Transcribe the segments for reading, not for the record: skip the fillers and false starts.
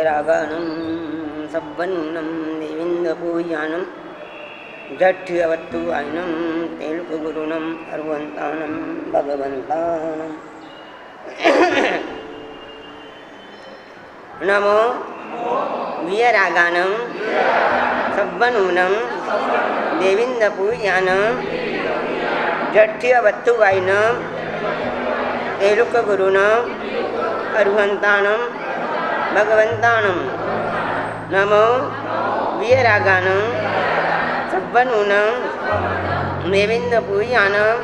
रागानं सब्बन्नं देविन्दपूजानं जठ्यवत्तुवायनं तेलुगुरुणम् अर्वन्तानं भगवन्तानं नमो वीयरागानं सब्बनूनं देविन्दपूजानं जठ्यवत्तुवायनं तेलुगुरुणम् अर्वन्तानं भगवन्तानं नमो वीयरागानं सब्बनूनं देविन्दपूजानं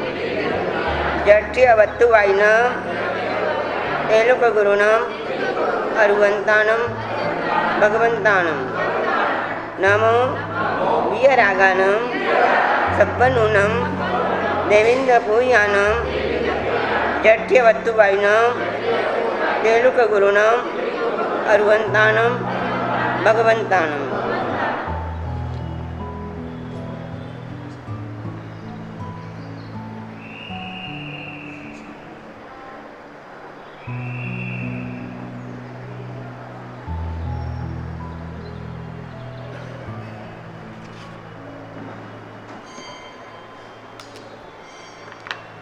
जठ्यवत्तुवायनं तेलुगुरुणम् अर्वन्तानं भगवन्तानं नमो वीयरागानं सब्बनूनं देविन्दपूजानं जठ्यवत्तुवायनं तेलुगुरुणम् अर्वन्तानं भगवन्तानं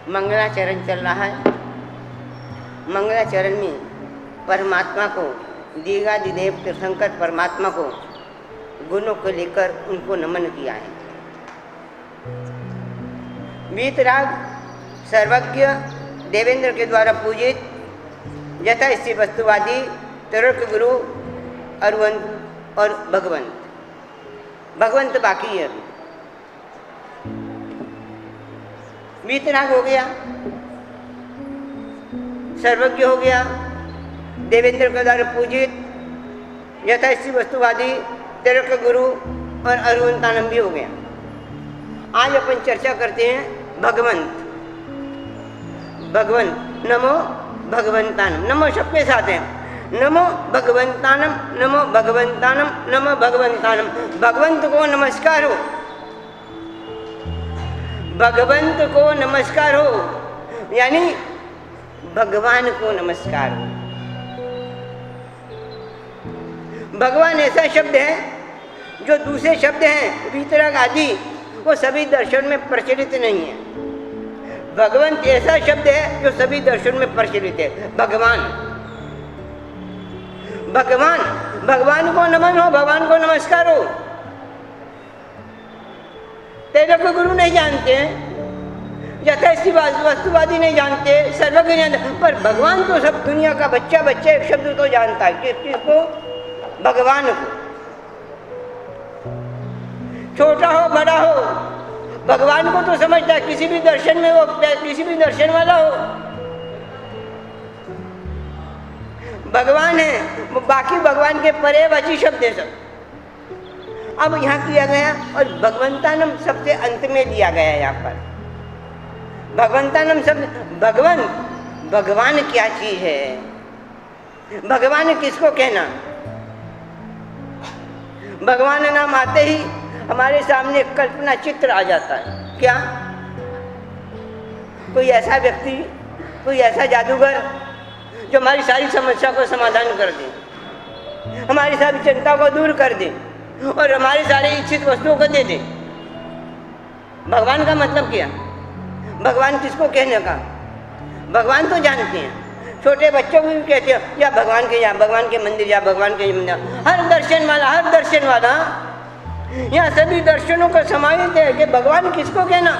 मंगलाचरण चल रहा है। मंगलाचरण में परमात्मा को दीगादिदेव तीर्थंकर परमात्मा को गुणों को लेकर उनको नमन किया है। वीतराग सर्वज्ञ देवेंद्र के द्वारा पूजित यथा स्थिति वस्तुवादी तर्क गुरु और भगवंत बाकी है। वीतराग हो गया, सर्वज्ञ हो गया, देवेंद्र के द्वारा पूजित यथास्थि वस्तुवादी तर्क गुरु और अर्वंतानम भी हो गया। आज अपन चर्चा करते हैं भगवंत नमो भगवंतानम। नमो सबके साथ है, नमो भगवंतानम, नमो भगवंतानम, नमो भगवंतानम। भगवंत को नमस्कार हो, भगवंत को नमस्कार हो, यानी भगवान को नमस्कार हो। भगवान ऐसा शब्द है जो दूसरे शब्द हैं वीतराग आदि वो सभी दर्शन में प्रचलित नहीं है। भगवंत ऐसा शब्द है जो सभी दर्शन में प्रचलित है। भगवान को नमन हो, भगवान को नमस्कार हो। तेरे को गुरु नहीं जानते हैं, यथास्थि वस्तुवादी नहीं जानते, सर्वज्ञ नहीं जानते, पर भगवान तो सब दुनिया का बच्चा एक शब्द तो जानता है। किसको? भगवान को। छोटा हो बड़ा हो, भगवान को तो समझता है। किसी भी दर्शन में वो किसी भी दर्शन वाला हो, भगवान है वो। बाकी भगवान के पर्यायवाची शब्द है सब। अब यहाँ किया गया और भगवंतानम सबसे अंत में दिया गया। यहाँ पर भगवंतानम शब्द, भगवान क्या चीज है? भगवान किसको कहना? भगवान नाम आते ही हमारे सामने कल्पना चित्र आ जाता है। क्या? कोई ऐसा व्यक्ति, कोई ऐसा जादूगर जो हमारी सारी समस्या को समाधान कर दे, हमारी सारी चिंता को दूर कर दे और हमारी सारी इच्छित वस्तुओं को दे दे। भगवान का मतलब क्या? भगवान किसको कहने का? भगवान तो जानते हैं, छोटे बच्चों को भी कहते हैं या भगवान के मंदिर या भगवान के मंदिर। हर दर्शन वाला यहाँ सभी दर्शनों का समाहित है कि भगवान किसको कहना।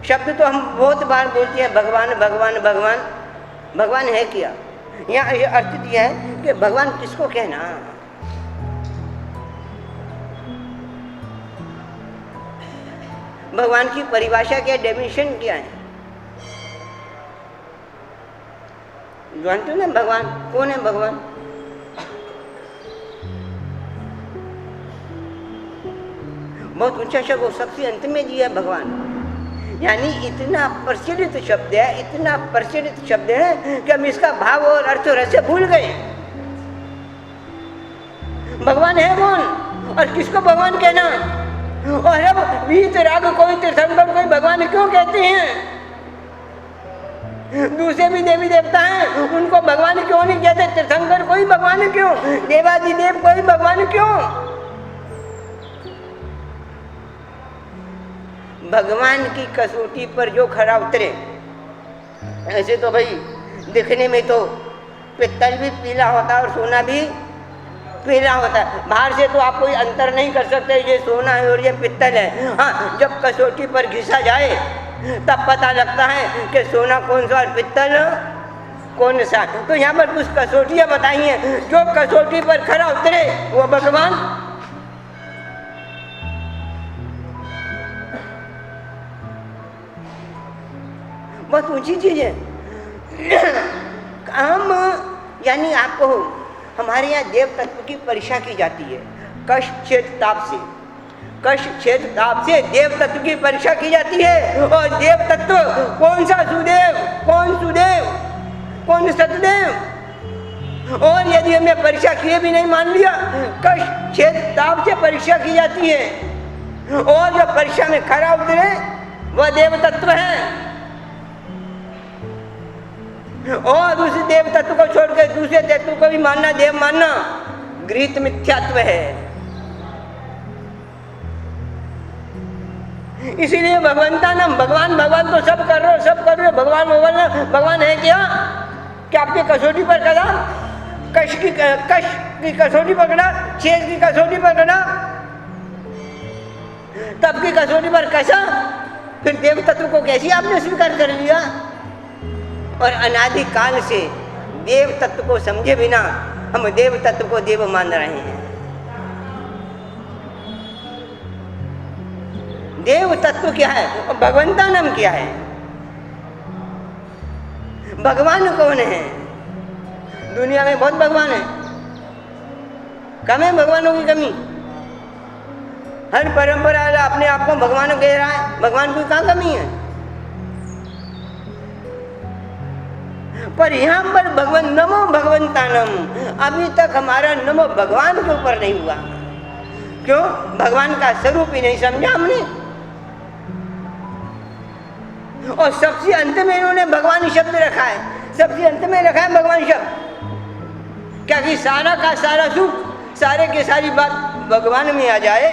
शब्द तो हम बहुत बार बोलते हैं भगवान है क्या? यहाँ ये अर्थ दिया है कि भगवान किसको कहना। भगवान की परिभाषा क्या, डेफिनेशन क्या है? जानते हो ना भगवान कौन है? भगवान बहुत ऊंचा शब्द, वो सबसे अंत में दिया भगवान। यानी इतना प्रचलित शब्द है, इतना प्रचलित शब्द है कि हम इसका भाव और अर्थ रहस्य भूल गए। भगवान है कौन और किसको भगवान कहना? और अब वीत राग कोई तीर्थंकर कोई भगवान क्यों कहते हैं? दूसरे भी देवी देवता हैं, उनको भगवान क्यों नहीं कहते? तीर्थंकर कोई भगवान क्यों? देवादिदेव कोई भगवान क्यों? भगवान की कसौटी पर जो खरा उतरे, ऐसे तो भाई दिखने में तो पित्तल भी पीला होता है और सोना भी पीला होता है। बाहर से तो आप कोई अंतर नहीं कर सकते ये सोना है और ये पित्तल है। हाँ, जब कसौटी पर घिसा जाए तब पता लगता है कि सोना कौन सा और पित्तल कौन सा। तो यहाँ पर कुछ कसौटियाँ बताई हैं, जो कसौटी पर खरा उतरे वो भगवान। बहुत ऊंची चीज है। हम यानी आपको हमारे यहाँ देव तत्व की परीक्षा की जाती है, कष्ट छेद ताप से। कष्ट छेद ताप से देव तत्व की परीक्षा की जाती है। और देव तत्व कौन सा? सुदेव, कौन सुदेव, कौन सतदेव। और यदि हमें परीक्षा किए भी नहीं मान लिया, कष्ट छेद ताप से परीक्षा की जाती है। और जो परीक्षा में खरा उतरे वह देव तत्व है। और उस देव तत्व को छोड़कर दूसरे तत्व को भी मानना, देव मानना, गृहीत मिथ्यात्व है। इसीलिए भगवंता नाम, भगवान भगवान तो सब कर रहे हो, सब कर रहे हो, भगवान भगवान। भगवान है क्या? क्या आपके कसौटी पर कदा? कश की कसौटी पर कदा, छेद की कसौटी पर कदा, तब की कसौटी पर कैसा? फिर देव तत्व को कैसे आपने स्वीकार कर लिया? और अनादि काल से देव तत्व को समझे बिना हम देव तत्व को देव मान रहे हैं। देव तत्व क्या है और भगवंता नाम क्या है? भगवान कौन है? दुनिया में बहुत भगवान है, कम है भगवानों की कमी। हर परंपरा अपने आप को भगवान कह रहा है, भगवान की कहाँ कमी है? पर यहाँ पर भगवान नमो भगवंतानम, अभी तक हमारा नमो भगवान के ऊपर नहीं हुआ। क्यों? भगवान का स्वरूप ही नहीं समझा हमने। और सबसे अंत में इन्होंने भगवान शब्द रखा है, सबसे अंत में रखा है भगवान शब्द। क्या कि सारा का सारा सुख, सारे की सारी बात भगवान में आ जाए।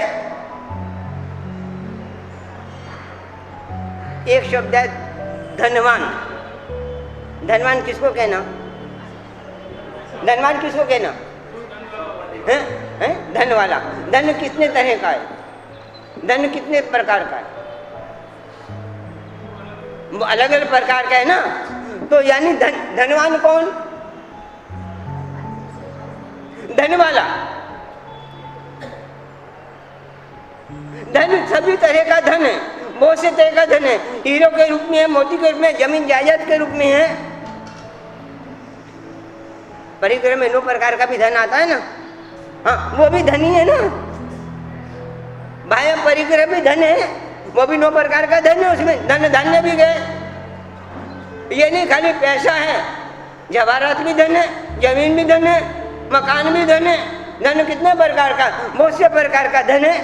एक शब्द है धनवान। धनवान किसको कहना? धनवान किसको कहना है? धन वाला। धन कितने तरह का है? धन कितने प्रकार का है? अलग अलग प्रकार का है ना। तो यानी धनवान कौन? धन वाला। धन सभी तरह का धन है, बहुत से तरह का धन है। हीरो के रूप में है, मोती के रूप में, जमीन जायदाद के रूप में है। परिक्रम में 9 प्रकार का भी धन आता है ना। हाँ, वो भी धन ही है ना। भाई परिक्रम भी धन है, वो भी 9 प्रकार का धन है। उसमें धन धान्य भी गए। ये नहीं खाली पैसा है, जवाहरात भी धन है, जमीन भी धन है, मकान भी धन है। धन कितने प्रकार का? बहुत से प्रकार का धन है।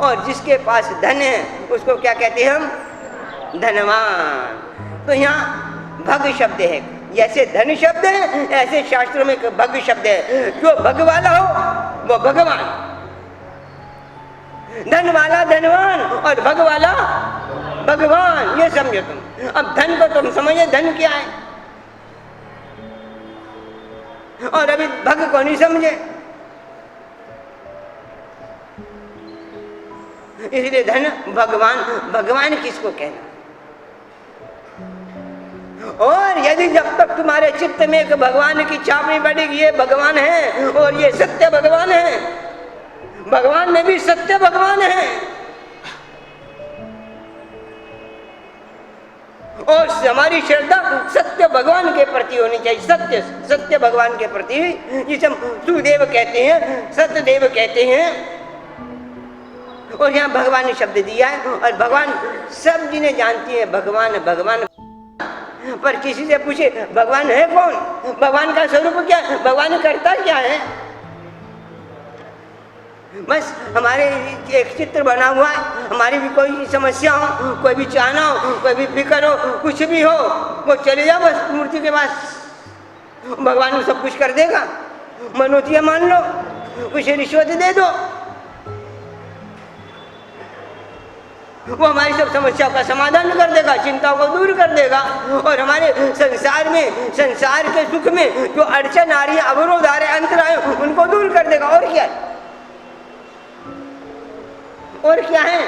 और जिसके पास धन है उसको क्या कहते हैं हम? धनवान। तो यहाँ भग शब्द है। जैसे धन शब्द है ऐसे शास्त्रों में भग शब्द है। जो भग वाला हो वो भगवान, धन वाला धनवान और भग वाला भगवान। ये समझो तुम। अब धन को तुम समझे धन क्या है, और अभी भग को नहीं समझे। इसलिए धन भगवान, भगवान किसको कहना? और यदि जब तक तुम्हारे चित्त में एक भगवान की छाप नहीं पड़ेगी, ये भगवान है और ये सत्य भगवान है, भगवान में भी सत्य भगवान है, और हमारी श्रद्धा सत्य भगवान के प्रति होनी चाहिए। सत्य सत्य भगवान के प्रति, जिसे हम सुदेव कहते हैं, सत्यदेव कहते हैं। और यहाँ भगवान ने शब्द दिया है, और भगवान सब जिन्हें जानती है, भगवान भगवान। पर किसी से पूछे भगवान है कौन, भगवान का स्वरूप क्या है, भगवान करता क्या है? बस हमारे एक चित्र बना हुआ है, हमारी भी कोई समस्या हो, कोई भी चाहना हो, कोई भी फिक्र हो, कुछ भी हो, वो चले जाओ बस मूर्ति के पास, भगवान सब कुछ कर देगा। मनोतिया मान लो, कुछ रिश्वत दे दो, वो हमारी सब समस्याओं का समाधान कर देगा, चिंताओं को दूर कर देगा। और हमारे संसार में, संसार के सुख में जो अड़चन आ रही है, अवरोध आ रहे, अंतराय, उनको दूर कर देगा। और क्या है? और क्या है?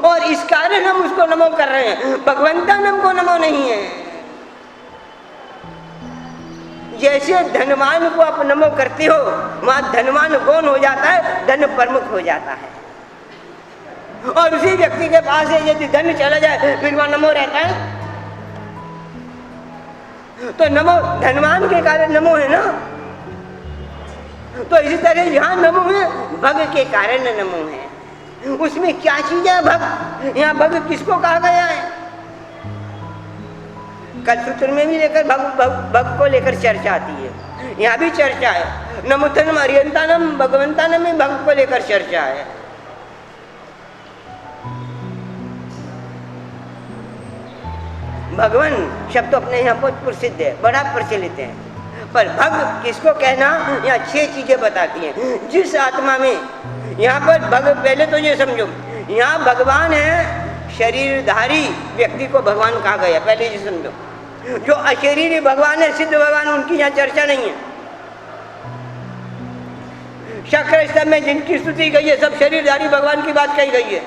और इस कारण हम उसको नमो कर रहे हैं, भगवंता नम को नमो नहीं है। जैसे धनवान को आप नमो करते हो, वहां धनवान गौण हो जाता है, धन प्रमुख हो जाता है। और उसी व्यक्ति के पास है यदि धन चला जाए, फिर वहां नमो रहता है। तो नमो धनवान के कारण नमो है ना। तो इसी तरह यहाँ नमो है, भग के कारण नमो है। उसमें क्या चीज है भग? यहाँ भग किसको कहा गया है? कल सूत्र में भी लेकर भग को लेकर चर्चा आती है, यहाँ भी चर्चा है। नमोतनम अरियंतानम भगवंतानम में भग को लेकर चर्चा है। भगवान शब्द अपने यहाँ बहुत प्रसिद्ध है, बड़ा प्रचलित है। पर भग किसको कहना, यहाँ 6 चीजें बताती हैं। जिस आत्मा में, यहाँ पर भग, पहले तो ये समझो, यहाँ भगवान है, शरीरधारी व्यक्ति को भगवान कहा गया, पहले ये समझो। जो अशरीरी भगवान है, सिद्ध भगवान, उनकी यहाँ चर्चा नहीं है। शक्र स्तंभ में जिनकी स्तुति गई है, सब शरीरधारी भगवान की बात कही गई है।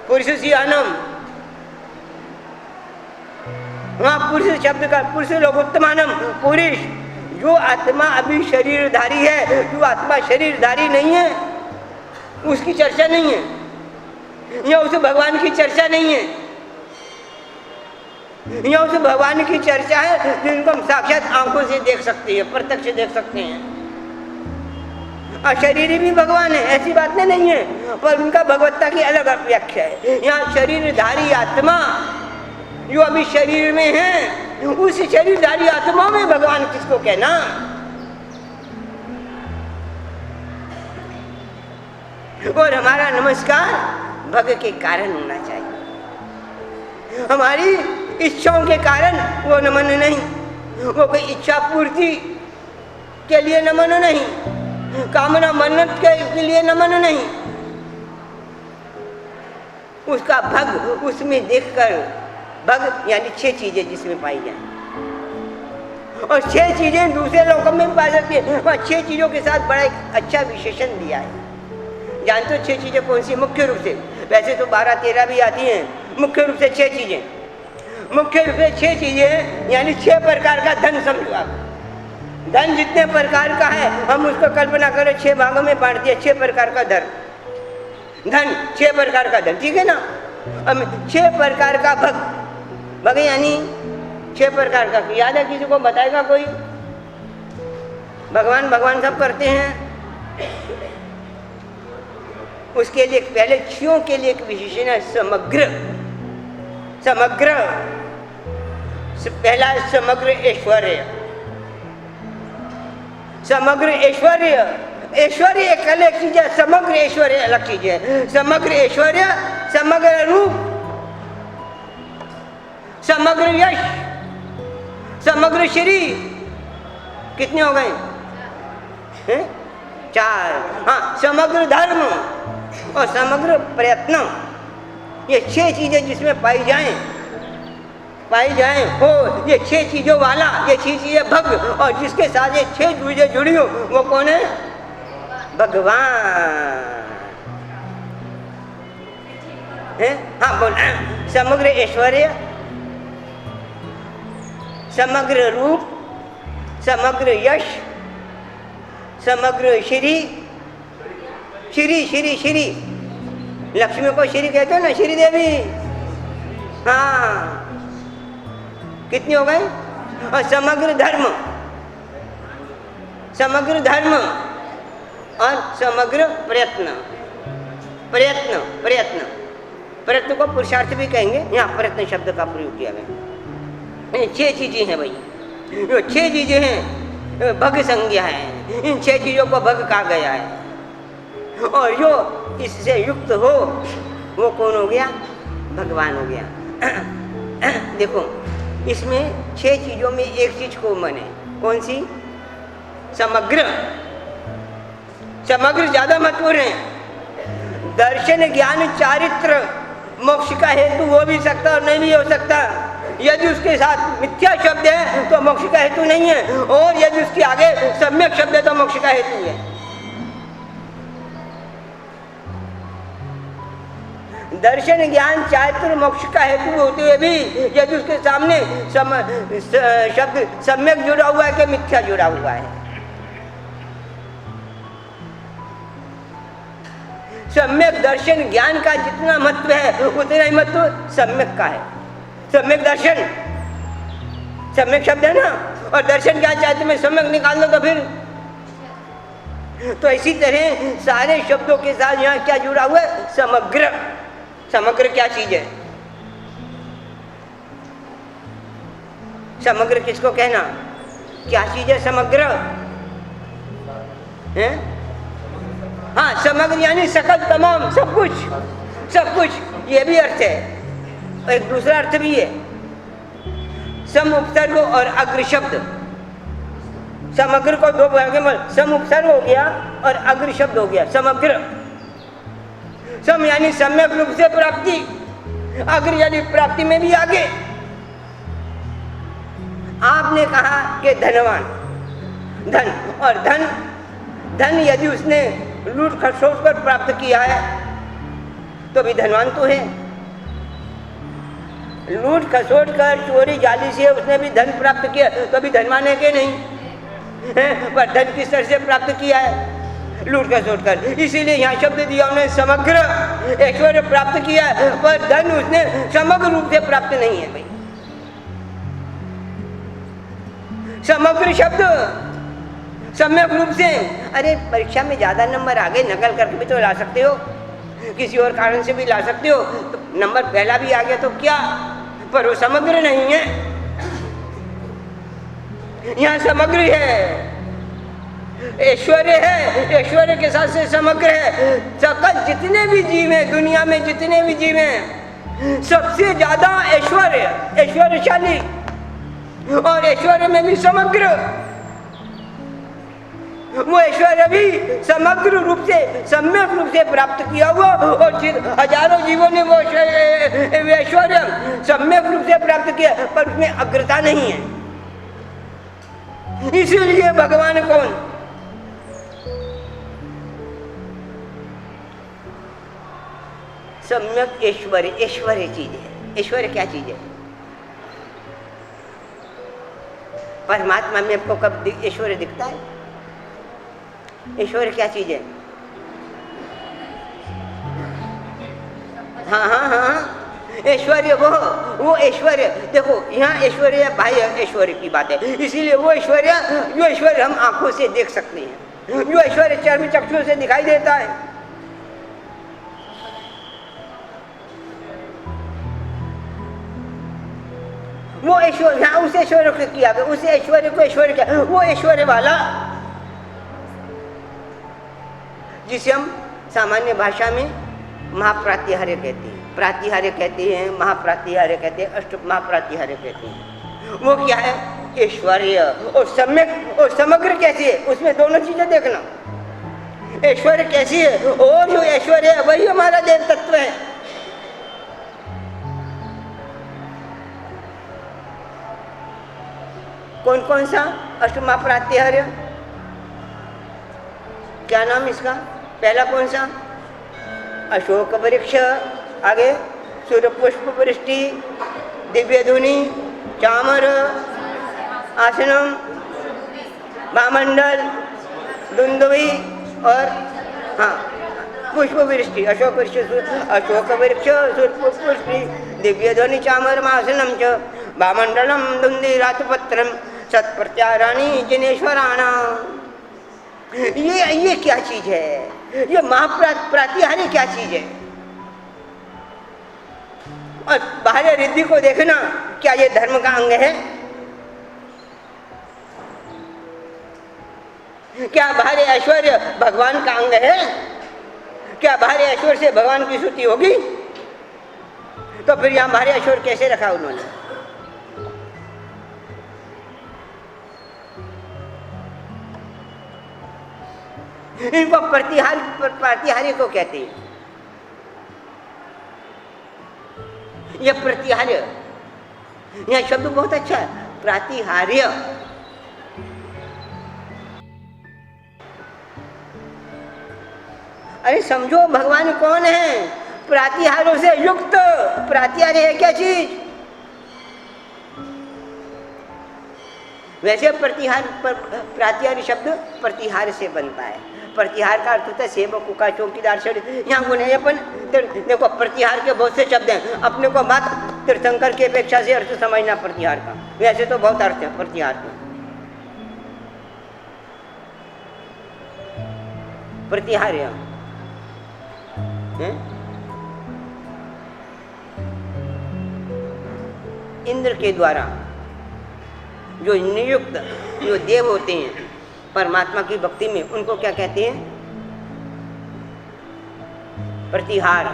पुरुष सियानम, वहां पुरुष शब्द का, पुरुष लोकोत्तमानम, पुरुष जो आत्मा अभी शरीरधारी है, जो आत्मा शरीरधारी नहीं है, उसकी चर्चा नहीं है। या उस भगवान की चर्चा नहीं है, या उस भगवान की चर्चा है जिनको हम साक्षात आंखों से देख सकते हैं, प्रत्यक्ष देख सकते हैं। अशरीरी भी भगवान है, ऐसी बातें नहीं है, पर उनका भगवत्ता की अलग व्याख्या है। यहाँ शरीरधारी आत्मा जो अभी शरीर में है, उस शरीरधारी आत्मा में भगवान किसको कहना? और हमारा नमस्कार भग के कारण होना चाहिए। हमारी इच्छाओं के कारण वो नमन नहीं, वो कोई इच्छा पूर्ति के लिए नमन नहीं, कामना मन्नत के लिए नमन नहीं। उसका भग उसमें देखकर, भग यानी 6 चीजें जिसमें पाई जाए, और 6 चीजें दूसरे लोगों में भी पाई जाती है। वहाँ 6 चीजों के साथ बड़ा एक अच्छा विशेषण दिया है। जानते हो 6 चीजें कौन सी? मुख्य रूप से, वैसे तो 12-13 भी आती हैं, मुख्य रूप से 6 चीजें। मुख्य रूप से 6 चीजें यानी 6 प्रकार का धन समझो आप। धन जितने प्रकार का है, हम उसको कल्पना करें 6 भागों में बांट दिया, 6 प्रकार का धन, 6 प्रकार का धन, ठीक है ना। अब 6 प्रकार का भग, भग यानी 6 प्रकार का, याद है किसी को? बताएगा कोई? भगवान भगवान सब करते हैं, उसके लिए पहले 6 के लिए एक विशेषण है, समग्र। समग्र, पहला समग्र ऐश्वर्य। समग्र ऐश्वर्य, ऐश्वर्य एक अलग चीज है, समग्र ऐश्वर्य अलग चीज है। समग्र ऐश्वर्य, समग्र रूप, समग्र यश, समग्र श्री। कितने हो गए? 4। हाँ, समग्र धर्म और समग्र प्रयत्न, ये 6 चीजें जिसमें पाई जाएं हो, ये 6 चीजों वाला, ये 6 चीजें भग, और जिसके साथ ये 6 चीजें जुड़ी हो, वो कौन है? भगवान है। हाँ बोल। समग्र ऐश्वर्य, समग्र रूप, समग्र यश, समग्र श्री, श्री श्री श्री, लक्ष्मी को श्री कहते हो ना, श्री देवी। हाँ, कितनी हो गई? और समग्र धर्म, समग्र धर्म और समग्र प्रयत्न। प्रयत्न प्रयत्न प्रयत्न को पुरुषार्थ भी कहेंगे, यहाँ प्रयत्न शब्द का प्रयोग किया गया। ये 6 चीजें हैं भाई, जो 6 चीजें हैं भग संज्ञा है, इन 6 चीजों को भग कहा गया है। और जो इससे युक्त हो वो कौन हो गया? भगवान हो गया। देखो इसमें 6 चीजों में एक चीज कॉमन है, कौन सी? समग्र। समग्र ज्यादा महत्वपूर्ण है। दर्शन ज्ञान चारित्र मोक्ष का हेतु हो भी सकता और नहीं भी हो सकता। यदि उसके साथ मिथ्या शब्द है तो मोक्ष का हेतु नहीं है, और यदि उसके आगे सम्यक शब्द है तो मोक्ष का हेतु है। दर्शन ज्ञान चारित्र मोक्ष का हेतु होते हुए भी यदि उसके सामने शब्द सम्यक जुड़ा हुआ है कि मिथ्या जुड़ा हुआ है। सम्यक दर्शन ज्ञान का जितना महत्व है उतना ही महत्व सम्यक का है। सम्यक दर्शन, सम्यक शब्द है ना, और दर्शन क्या चाहते में सम्यक निकाल दो तो फिर, तो इसी तरह सारे शब्दों के साथ यहाँ क्या जुड़ा हुआ है? समग्र। समग्र क्या चीज है? समग्र किसको कहना? क्या चीज है समग्र? है? हाँ, समग्र यानी सकल, तमाम, सब कुछ, सब कुछ, ये भी अर्थ है। और एक दूसरा अर्थ भी है, सम उपसर्ग और अग्र शब्द। समग्र को 2 भागों में सम उपसर्ग हो गया और अग्र शब्द हो गया, समग्र। सम यानी सम्यक रूप से प्राप्ति, अग्र यानी प्राप्ति में भी आगे। आपने कहा कि धनवान, धन, और धन, धन यदि उसने लूट खसोट कर प्राप्त किया है तो भी धनवान तो है। लूट खसोट कर चोरी जाली से उसने भी धन प्राप्त किया तो भी धनवान है कि नहीं है? पर धन किस तरह से प्राप्त किया है? लूट खसोट कर। इसीलिए यहाँ शब्द दिया उन्हें समग्र ऐश्वर्य प्राप्त किया है, पर धन उसने समग्र रूप से प्राप्त नहीं है भाई। समग्र शब्द सम्यक रूप से। अरे परीक्षा में ज्यादा नंबर आ गए, नकल करके भी तो ला सकते हो, किसी और कारण से भी ला सकते हो, तो नंबर पहला भी आ गया तो क्या, पर वो समग्र नहीं है। यहाँ समग्र है, ऐश्वर्य है, ऐश्वर्य के साथ से समग्र है। सकल जितने भी जीव हैं दुनिया में, जितने भी जीव हैं, सबसे ज्यादा ऐश्वर्य, ऐश्वर्यशाली, और ऐश्वर्य में भी समग्र। वो ऐश्वर्य भी समग्र रूप से, सम्यक रूप से प्राप्त किया हुआ, और हजारों जीवों ने वो ऐश्वर्य सम्यक रूप से प्राप्त किया, पर उसमें अग्रता नहीं है। इसीलिए भगवान कौन? सम्यक ऐश्वर्य। ऐश्वर्य चीज है। ऐश्वर्य क्या चीज है? परमात्मा में आपको कब ऐश्वर्य दिखता है? ऐश्वर्य क्या चीज है? हाँ हाँ हाँ, ऐश्वर्य वो ऐश्वर्य। देखो यहाँ ऐश्वर्य बाह्य ऐश्वर्य की बात है, इसीलिए वो ऐश्वर्य, जो ऐश्वर्य हम आंखों से देख सकते हैं, जो ऐश्वर्य चर्म चक्षुओं से दिखाई देता है, वो ऐश्वर्य। यहाँ उस ऐश्वर्य को किया गया, उस ऐश्वर्य को ऐश्वर्य क्या, वो ऐश्वर्य वाला जिसे हम सामान्य भाषा में महाप्रातिहार्य कहते हैं, प्रातिहार्य कहते हैं, महाप्रातिहार्य कहते हैं, अष्ट महाप्रातिहार्य कहते हैं। वो क्या है? ऐश्वर्य। और सम्यक और समग्र कैसी है, उसमें दोनों चीजें देखना। ऐश्वर्य कैसी है, और जो ऐश्वर्य है वही हमारा देव तत्व है। कौन कौन सा? अष्टमा प्रातिहार्य। क्या नाम इसका? पहला कौन सा? अशोक वृक्ष, आगे सूर्य पुष्प वृष्टि, दिव्य धुनि, चामर, आसनम, भामंडल, दुंदुभी, और हाँ पुष्प वृष्टि अशोक वृक्ष पुष्पि दिव्य ध्वनि चामर मासनम च वामंडलम दुंदिरातपत्रम सत्प्रत्याराणी जिनेश्वराणा। ये क्या चीज है? ये महाप्रातिहार्य क्या चीज है? और बाह्य रिद्धि को देखना, क्या ये धर्म का अंग है? क्या बाह्य ऐश्वर्य भगवान का अंग है? क्या बाह्य ऐश्वर्य से भगवान की स्तुति होगी? तो फिर यहां बाह्य ऐश्वर्य कैसे रखा उन्होंने? इनको प्रतिहार्य को कहते हैं। यह प्रतिहार्य, यह शब्द बहुत अच्छा है, प्रतिहार्य। अरे समझो भगवान कौन है? प्रतिहारों से युक्त। प्रतिहार्य है क्या चीज? वैसे प्रतिहार्य शब्द प्रतिहार से बनता है। प्रतिहार का अर्थ होता है सेवक का, चौकीदार से। यहाँ गुण है अपन देखो, प्रतिहार के बहुत से शब्द हैं। अपने को बात तीर्थंकर की अपेक्षा से अर्थ समझना प्रतिहार का। वैसे तो बहुत अर्थ है प्रतिहार का। प्रतिहार्य इंद्र के द्वारा जो नियुक्त जो देव होते हैं परमात्मा की भक्ति में, उनको क्या कहते हैं? प्रतिहार।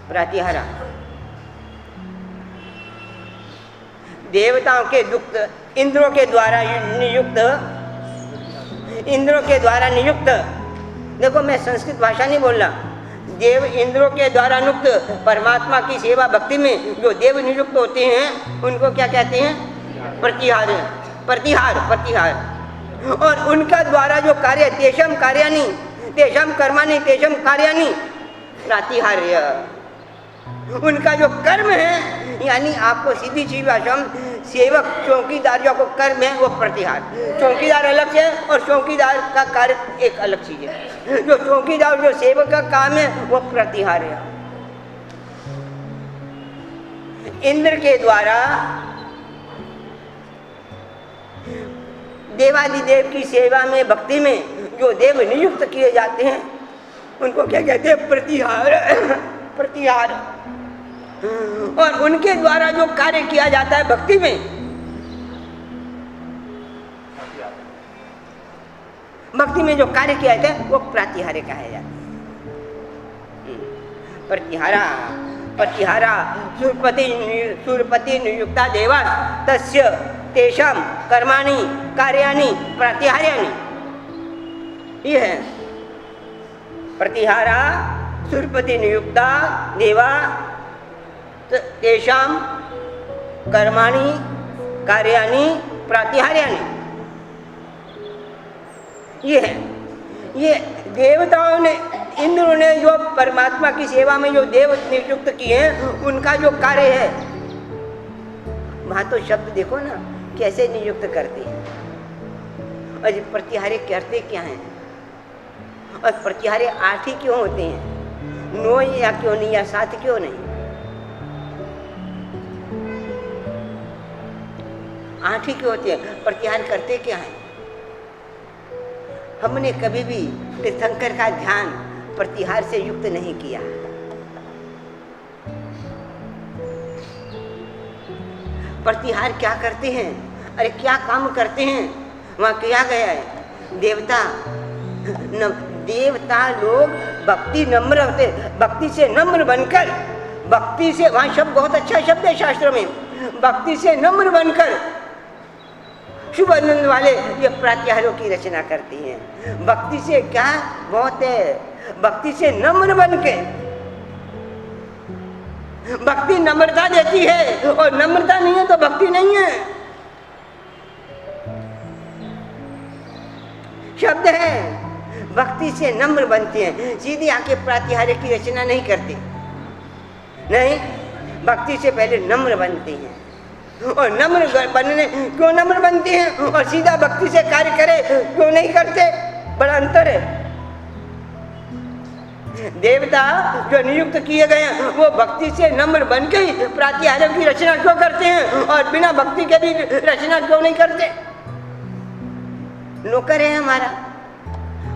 प्रतिहारा देवताओं के दुक्त इंद्रों के द्वारा नियुक्त, इंद्रों के द्वारा नियुक्त। देखो मैं संस्कृत भाषा नहीं बोल रहा। देव इंद्रों के द्वारा नियुक्त परमात्मा की सेवा भक्ति में जो देव नियुक्त होते हैं उनको क्या कहते हैं? प्रतिहार। प्रतिहार प्रतिहार। और उनका द्वारा जो कार्य तेषम कार्यानि तेषम कर्माणि तेषम कार्यानि प्रतिहार्य। उनका जो कर्म है, यानी आपको सीधी सी भाषा सेवक चौकीदार जो को कर्म है वो प्रतिहार। चौकीदार अलग से और चौकीदार का कार्य एक अलग चीज है। जो चौकीदार जो सेवक का काम है वो प्रतिहार है। इंद्र के द्वारा देवादिदेव की सेवा में भक्ति में जो देव नियुक्त किए जाते हैं उनको क्या कहते हैं? प्रतिहार। प्रतिहार। और उनके द्वारा जो कार्य किया जाता है भक्ति में, भक्ति में जो कार्य किया जाता है वो प्रतिहार्य कहा जाता है। प्रतिहारा प्रतिहारा सुरपति नियुक्ता देवा तस्य तेषां कर्माणि कार्याणि प्रतिहार्याणि। ये है प्रतिहारा सुरपति नियुक्ता देवा तेषां कर्माणि कार्याणि प्रतिहार्याणि। ये है, ये देवताओं ने इंद्र ने जो परमात्मा की सेवा में जो देव नियुक्त किए हैं उनका जो कार्य है, वहां तो शब्द देखो ना कैसे नियुक्त करते हैं। और प्रतिहार्य करते क्या हैं? और प्रतिहार्य 8 ही क्यों होते हैं? 9 या क्यों नहीं, या 7 क्यों नहीं? 8 ही क्यों होते हैं? प्रतिहार करते क्या है? हमने कभी भी तीर्थंकर का ध्यान प्रतिहार से युक्त नहीं किया। प्रतिहार क्या करते हैं? अरे क्या काम करते हैं? वहां किया गया है देवता लोग भक्ति नम्र होते, भक्ति से नम्र बनकर, भक्ति से, वहां शब्द बहुत अच्छा शब्द है शास्त्रों में, भक्ति से नम्र बनकर शुभ आनंद वाले ये प्रात्याहारों की रचना करती हैं। भक्ति से क्या बहुत है, भक्ति से नम्र बन के, भक्ति नम्रता देती है और नम्रता नहीं है तो भक्ति नहीं है। शब्द है भक्ति से नम्र बनते हैं, सीधी आके प्रातिहार्य की रचना नहीं करते, नहीं, भक्ति से पहले नम्र बनते हैं। और नम्र बनने क्यों नम्र बनते हैं और सीधा भक्ति से कार्य करे क्यों नहीं करते? बड़ा अंतर है। देवता जो नियुक्त किए गए हैं वो भक्ति से नम्र बन के ही प्रातिहार्यों की रचना क्यों करते हैं और बिना भक्ति के भी रचना क्यों नहीं करते? नौकर है हमारा,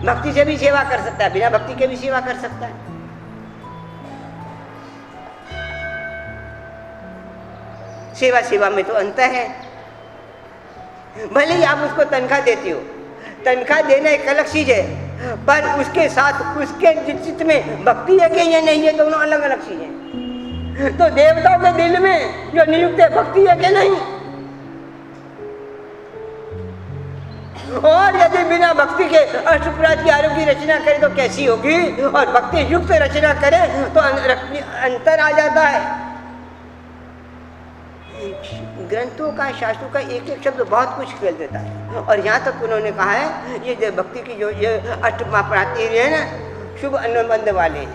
भक्ति से भी सेवा कर सकता है, बिना भक्ति के भी सेवा कर सकता है। सेवा सेवा में तो अंतर है। भले ही आप उसको तनख्वाह देते हो, तनख्वाह देना एक अलग चीज है, पर उसके साथ उसके चित्त में भक्ति है कि ये नहीं है, दोनों अलग अलग चीजें। तो देवताओं के दिल में जो नियुक्त है भक्ति है कि नहीं? और यदि बिना भक्ति के अष्टप्रातिहार्यों की रचना करे तो कैसी होगी? और भक्ति युक्त रचना करे तो अंतर आ जाता है। ग्रंथों का, शास्त्रों का एक एक शब्द बहुत कुछ खेल देता है। और यहाँ तक उन्होंने कहा है ये भक्ति की जो ये अष्टप्रातिहार्य है ना, शुभ अनुबंध वाले हैं,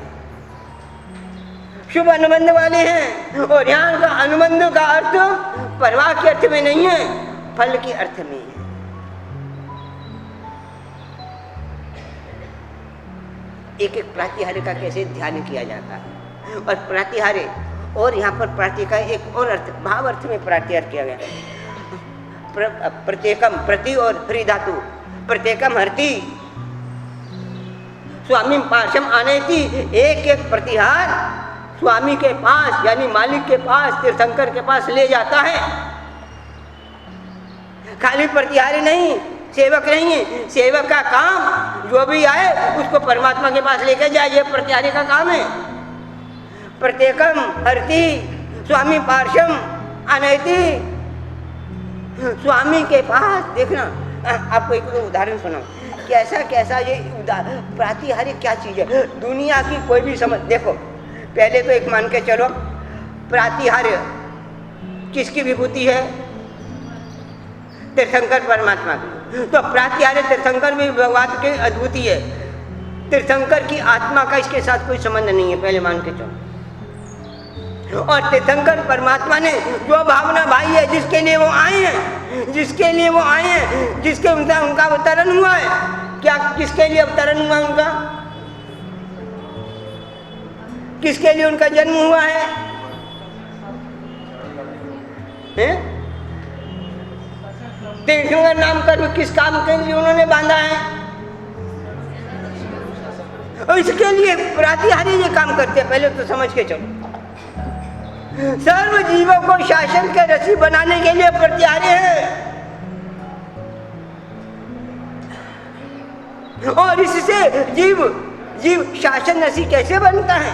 शुभ अनुबंध वाले हैं। और यहाँ का अनुबंध का अर्थ परवाह के अर्थ में नहीं है, फल के अर्थ में है। एक एक प्रातिहार्य का कैसे ध्यान किया जाता है। और प्रातिहार्य और यहाँ पर प्राति का एक और अर्थ, भाव अर्थ में प्रातिहार्य किया गया। प्रत्येकम, प्रति और हरि धातु, प्रत्येकम हरती स्वामी पार्श्वम आनेति, एक एक प्रतिहार स्वामी के पास यानी मालिक के पास, तीर्थंकर के पास ले जाता है। खाली प्रतिहारी नहीं, सेवक नहीं है। सेवक का काम जो भी आए उसको परमात्मा के पास लेकर जाए, ये प्रतिहारी का काम है। प्रत्येकम हरति स्वामी पार्श्वम आनयति, स्वामी के पास। देखना, आपको एक उदाहरण सुनाओ, कैसा कैसा ये प्रातिहार्य क्या चीज है। दुनिया की कोई भी समझ, देखो पहले तो एक मान के चलो, प्रातिहार्य किसकी विभूति है? तीर्थंकर परमात्मा की। तो प्रातिहार्य तीर्थंकर में भगवान की अद्भुति है, तीर्थंकर की आत्मा का इसके साथ कोई संबंध नहीं है, पहले मान के चलो। और तीर्थंकर परमात्मा ने जो भावना भाई है, जिसके लिए वो आए हैं, जिसके लिए वो आए हैं, जिसके उनका अवतरण हुआ है, क्या किसके लिए अवतरण हुआ उनका? किसके लिए उनका जन्म हुआ है? तीर्थंकर नाम कर किस काम के लिए उन्होंने बांधा है? और इसके लिए प्रातिहार्य ये काम करते हैं, पहले तो समझ के चलो। सर्व जीवों को शासन के रसी बनाने के लिए प्रतिहार्य है। और इससे जीव शासन रसी कैसे बनता है?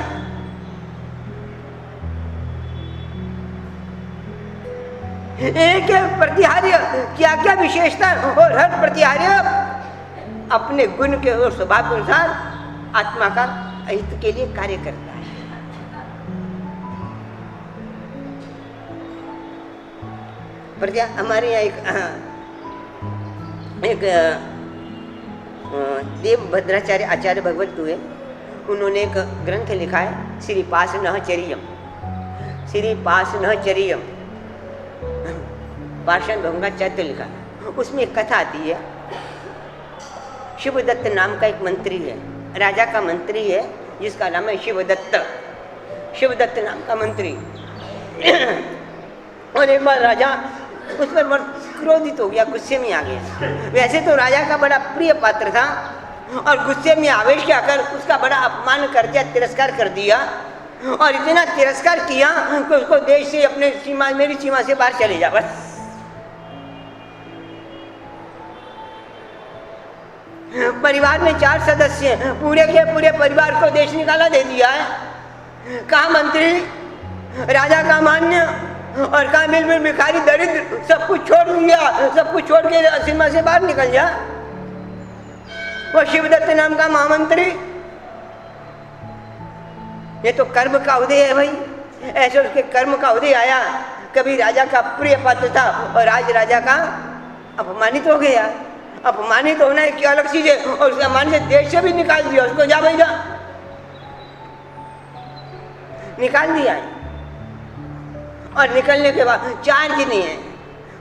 एक एक प्रतिहार्य क्या क्या विशेषता, और हर प्रतिहार्य अपने गुण के और स्वभाव के अनुसार आत्मा का हित के लिए कार्य करता है। हमारे यहाँ एक देव भद्राचार्य आचार्य भगवत हुए, उन्होंने एक ग्रंथ लिखा है श्री पाशनचर्यम, श्री पाशनचर्यम, पाषाण भगवान का चैत्य लिखा। उसमें एक कथा आती है। शिवदत्त नाम का एक मंत्री है, राजा का मंत्री है, जिसका नाम है शिवदत्त। शिवदत्त नाम का मंत्री। और एक बार राजा उस पर बहुत क्रोधित हो गया, गुस्से में आ गया। वैसे तो राजा का बड़ा प्रिय पात्र था, और गुस्से में आवेश के आकर उसका बड़ा अपमान कर दिया, तिरस्कार कर दिया। और इतना तिरस्कार किया कि उसको देश से, अपने सीमा, मेरी सीमा से बाहर चले जा बस। परिवार में 4 सदस्य हैं, पूरे के पूरे परिवार को देश निकाला दे दिया है। कहा मंत्री, राजा का मान्य, और कहा मिल भिखारी दरिद्र, सब कुछ छोड़ दिया, सब कुछ छोड़ के सीमा से बाहर निकल जा। वो शिवदत्त नाम का महामंत्री, ये तो कर्म का उदय है भाई। ऐसे उसके कर्म का उदय आया, कभी राजा का प्रिय पात्र था और आज राजा का अपमानित हो गया। अपमानित होना है क्या अलग चीज है, और उसके मान से देश से भी निकाल दिया उसको, जा भाई जा, निकाल दिया। और निकलने के बाद 4 जने हैं,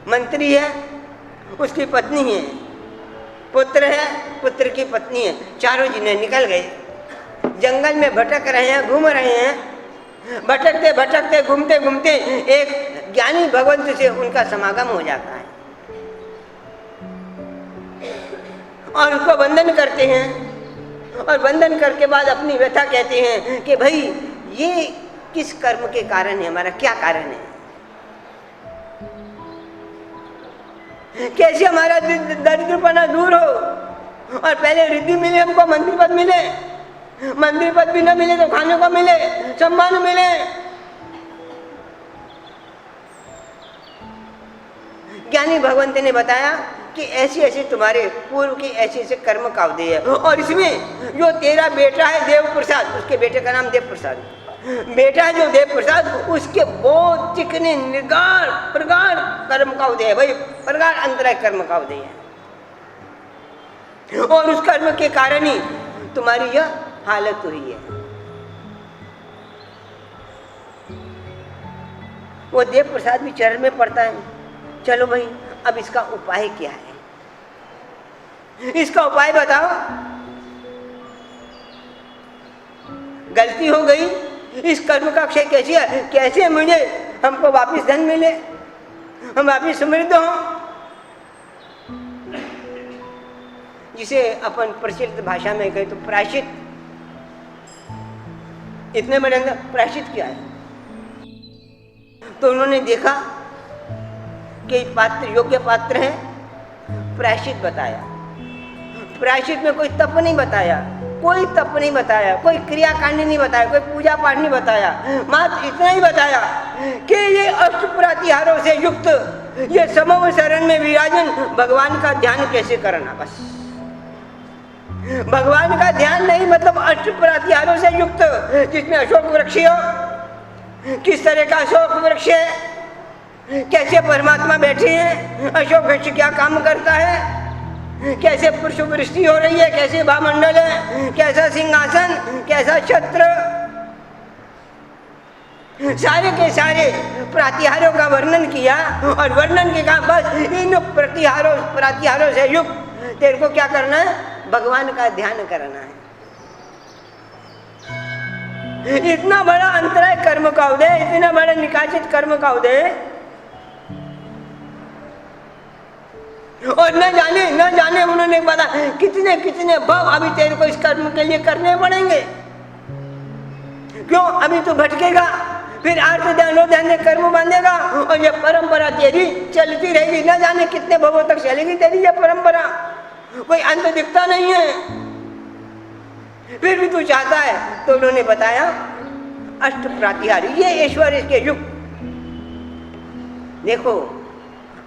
मंत्री है, उसकी पत्नी है, पुत्र है, पुत्र की पत्नी है, चारों जने निकल गए। जंगल में भटक रहे हैं, घूम रहे हैं। भटकते भटकते घूमते घूमते एक ज्ञानी भगवंत से उनका समागम हो जाता है और उसको वंदन करते हैं। और वंदन करके बाद अपनी व्यथा कहते हैं कि भाई ये किस कर्म के कारण है, हमारा क्या कारण है, कैसे हमारा दरिद्रपना दूर हो। और पहले रिद्धि मिले हमको, मंत्री पद मिले, मंत्री पद भी न मिले तो खाने को मिले, सम्मान मिले। ज्ञानी भगवंत ने बताया कि ऐसे ऐसे तुम्हारे पूर्व के ऐसे ऐसे कर्म का उदय है। और इसमें जो तेरा बेटा है देव प्रसाद, उसके बेटे का नाम देव प्रसाद, बेटा है जो देव प्रसाद, उसके बहुत चिकने निगार प्रगाढ़ कर्म का उदय है। भाई प्रगाढ़ अंतराय कर्म का उदय है और उस कर्म के कारण ही तुम्हारी यह हालत हुई है। वो देव प्रसाद भी चरण में पड़ता है, चलो भाई अब इसका उपाय क्या है, इसका उपाय बताओ। गलती हो गई, इस कर्म का क्षय कैसे है, कैसे मुझे हमको वापिस धन मिले, हम वापिस समृद्ध हों, जिसे अपन प्रचलित भाषा में कहे तो प्रायश्चित। इतने बड़े अंदर प्रायश्चित क्या है? तो उन्होंने देखा कि पात्र योग्य पात्र है, प्रायश्चित बताया। प्रायश्चित में कोई तप नहीं बताया, कोई तप नहीं बताया, कोई क्रियाकांड नहीं बताया, कोई पूजा पाठ नहीं बताया, मात्र इतना ही बताया कि ये अष्ट प्रातिहारों से युक्त ये समूह शरण में विराजन भगवान का ध्यान कैसे करना। बस भगवान का ध्यान नहीं, मतलब अष्ट प्रातिहारों से युक्त, जिसमें अशोक वृक्ष हो, किस तरह का अशोक वृक्ष है, कैसे परमात्मा बैठे हैं, अशोक वृक्ष क्या काम करता है, कैसे पुष्प वृष्टि हो रही है, कैसे भामंडल है, कैसा सिंहासन, कैसा छत्र, सारे के सारे प्रातिहारों का वर्णन किया। और वर्णन के कहा बस इन प्रातिहारों से युक्त तेरे को क्या करना है, भगवान का ध्यान करना है। इतना बड़ा अंतराय कर्म का उदय, इतना बड़ा निकाचित कर्म का उदय, और न जाने उन्होंने पता कितने कितने भव अभी तेरे को इस कर्म के लिए करने पड़ेंगे। क्यों? अभी तू भटकेगा, फिर आर्थ ध्यान कर्म बांधेगा और ये परंपरा तेरी चलती रहेगी। न जाने कितने भवों तक चलेगी तेरी ये परंपरा, कोई अंत दिखता नहीं है। फिर भी तू चाहता है, तो उन्होंने बताया अष्ट प्रातिहारी, ये ऐश्वर्य के युग। देखो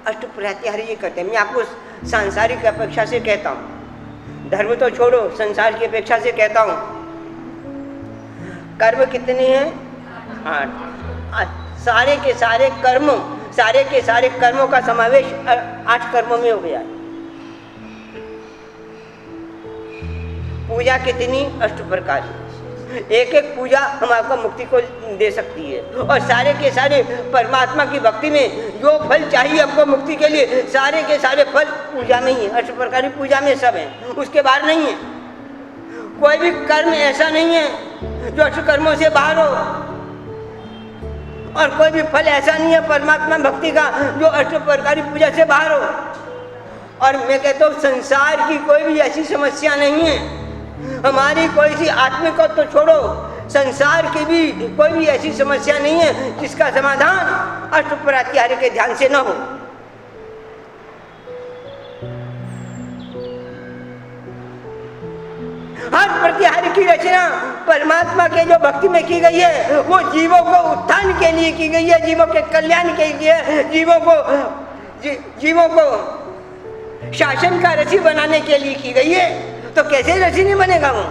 अष्ट प्रातिहारी ये करते हैं। मैं आपको सांसारिक अपेक्षा से कहता हूँ, धर्म तो छोड़ो, संसार की अपेक्षा से कहता हूँ। कर्म कितने हैं? 8। सारे के सारे कर्मों का समावेश 8 कर्मों में हो गया। पूजा कितनी? 8 प्रकार। एक एक पूजा हम आपको मुक्ति को दे सकती है। और सारे के सारे परमात्मा की भक्ति में जो फल चाहिए हमको मुक्ति के लिए, सारे के सारे फल पूजा में ही है। 8 प्रकार की पूजा में सब है, उसके बाहर नहीं है। कोई भी कर्म ऐसा नहीं है जो 8 कर्मों से बाहर हो, और कोई भी फल ऐसा नहीं है परमात्मा भक्ति का जो 8 प्रकार की पूजा से बाहर हो। और मैं कहता हूँ संसार की कोई भी ऐसी समस्या नहीं है, हमारी कोई सी आत्मिक को तो छोड़ो, संसार की भी कोई भी ऐसी समस्या नहीं है जिसका समाधान अष्ट प्रातिहार्य के ध्यान से न हो। हर प्रतिहार्य की रचना परमात्मा के जो भक्ति में की गई है वो जीवों को उत्थान के लिए की गई है, जीवों के कल्याण के लिए, जीवों को शासन का रसी बनाने के लिए की गई है। तो कैसे रसी नहीं बनेगा वो?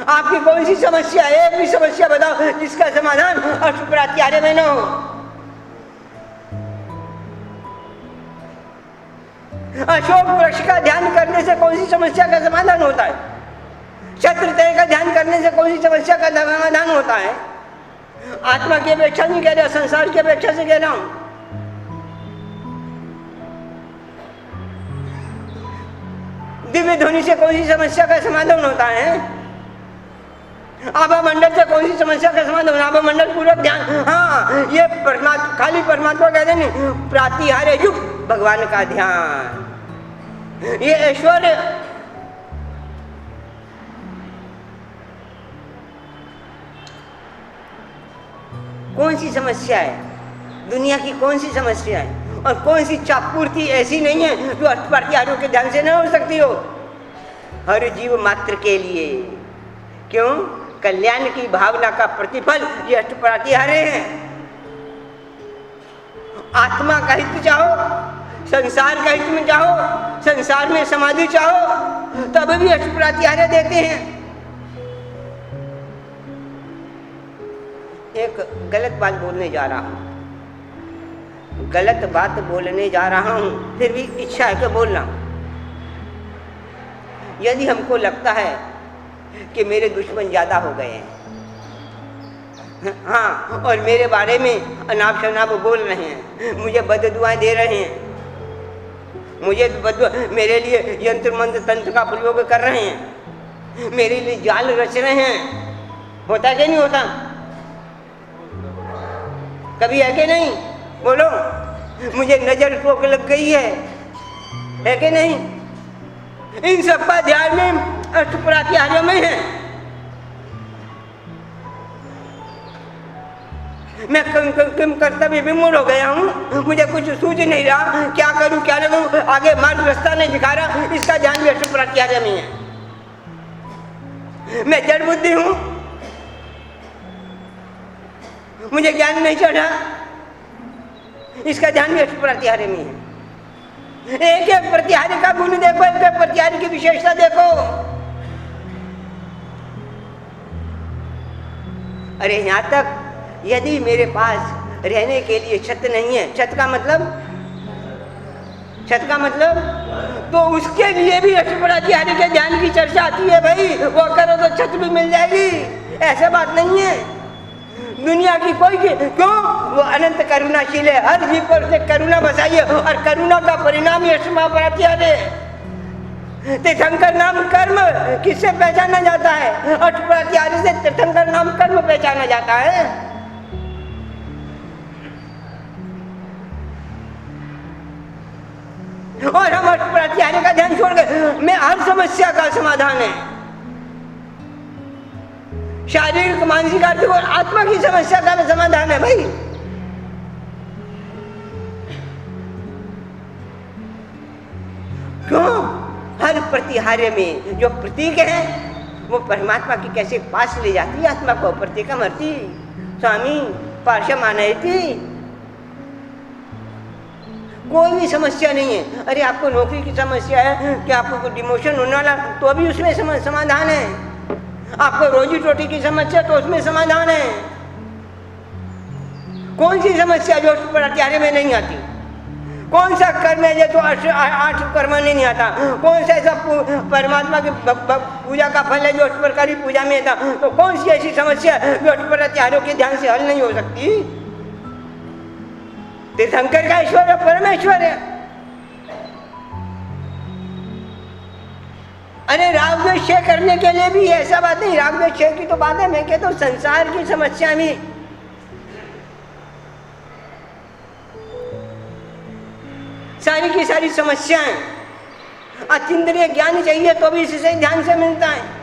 आपकी कौन सी समस्या है? एक भी समस्या बताओ जिसका समाधान अष्ट प्रातिहार्य में न हो। अशोक वृक्ष का ध्यान करने से कौन सी समस्या का समाधान होता है? छत्रत्रय का ध्यान करने से कौन सी समस्या का समाधान होता है? आत्मा की अपेक्षा नहीं कह रहा, संसार की अपेक्षा से कह रहा हूं। दिव्य ध्वनि से कौन सी समस्या का समाधान होता है? आभा मंडल से कौन सी समस्या का समाधान? आभा मंडल पूर्वक ध्यान। हाँ, ये परमात्मा, खाली परमात्मा कहते नहीं, प्रातिहार्य युक्त भगवान का ध्यान, ये ऐश्वर्य। कौन सी समस्या है? दुनिया की कौन सी समस्या है? और कौन सी चापूर्ति ऐसी नहीं है जो अष्टप्रातिहार्यों के ध्यान से न हो सकती हो? हर जीव मात्र के लिए। क्यों? कल्याण की भावना का प्रतिफल ये अष्टप्रातिहार्य है। आत्मा का हित चाहो, संसार का हित में चाहो, संसार में समाधि चाहो, तब भी अष्टप्रातिहार्य देते हैं। एक गलत बात बोलने जा रहा हूं, गलत बात बोलने जा रहा हूं, फिर भी इच्छा है कि बोलना। यदि हमको लगता है कि मेरे दुश्मन ज्यादा हो गए हैं, हाँ, और मेरे बारे में अनाप शनाप बोल रहे हैं, मुझे बददुआएं दे रहे हैं, मुझे मेरे लिए यंत्र मंत्र तंत्र का प्रयोग कर रहे हैं, मेरे लिए जाल रच रहे हैं, होता कि नहीं होता? कभी है कि नहीं? बोलो। मुझे नजर टोक लग गई है कि नहीं? इन सब का ध्यान में अष्टप्रातिहार्य में है। मैं किम कर्तव्य विमूढ़ हो गया हूँ, मुझे कुछ सूझ नहीं रहा, क्या करूँ क्या न करूँ, आगे मार्ग रास्ता नहीं दिखा रहा, इसका ध्यान भी अष्टप्रातिहार्य में है। मैं जड़ बुद्धि हूँ, मुझे ज्ञान नहीं चढ़ा, इसका ध्यान भी अष्टप्रातिहार्य में है। एक एक प्रतिहार्य का गुण देखो, एक एक प्रतिहार्य की विशेषता देखो। अरे यहां तक यदि मेरे पास रहने के लिए छत नहीं है, छत का मतलब तो उसके लिए भी अष्टप्रातिहार्य के ध्यान की चर्चा आती है। भाई वो करो तो छत भी मिल जाएगी, ऐसा बात नहीं है। दुनिया की कोई क्यों? वो अनंत करुणाशील है, हर जीव पर से करुणा बसाइए, और करुणा का परिणाम ही अष्टप्रातिहार्य है। तीर्थंकर नाम कर्म किससे पहचाना जाता है? अष्टप्रातिहार्य से तीर्थंकर नाम कर्म पहचाना जाता है। और हम अष्टप्रातिहार्य का ध्यान छोड़ गए। में हर समस्या का समाधान है, शारीरिक, मानसिक, आर्थिक और आत्मा की समस्या का समाधान है। भाई क्यों? हर प्रतिहार्य में जो प्रतीक है वो परमात्मा की कैसे पास ले जाती है आत्मा को। प्रतीकमर्ति स्वामी पार्श्वमानयति। कोई भी समस्या नहीं है। अरे आपको नौकरी की समस्या है कि आपको डिमोशन होने वाला, तो अभी उसमें समाधान है। आपको रोजी रोटी की समस्या, तो उसमें समाधान है। कौन सी समस्या जो अष्टप्रातिहार्य में नहीं आती? कौन सा कर्म है जो 8 कर्म नहीं आता? कौन सा ऐसा परमात्मा की पूजा का फल है जो अष्टप्रकारी पूजा में था? तो कौन सी ऐसी समस्या जो अष्टप्रातिहार्यों के ध्यान से हल नहीं हो सकती? तीर्थंकर का ईश्वर परमेश्वर है। अरे राग द्वेष क्षय करने के लिए भी ऐसा बात नहीं, राग द्वेष क्षय की तो बात है। मैं कहता हूं संसार की समस्या में सारी की सारी समस्याएं अतीन्द्रिय ज्ञान चाहिए तो भी इससे ध्यान से मिलता है।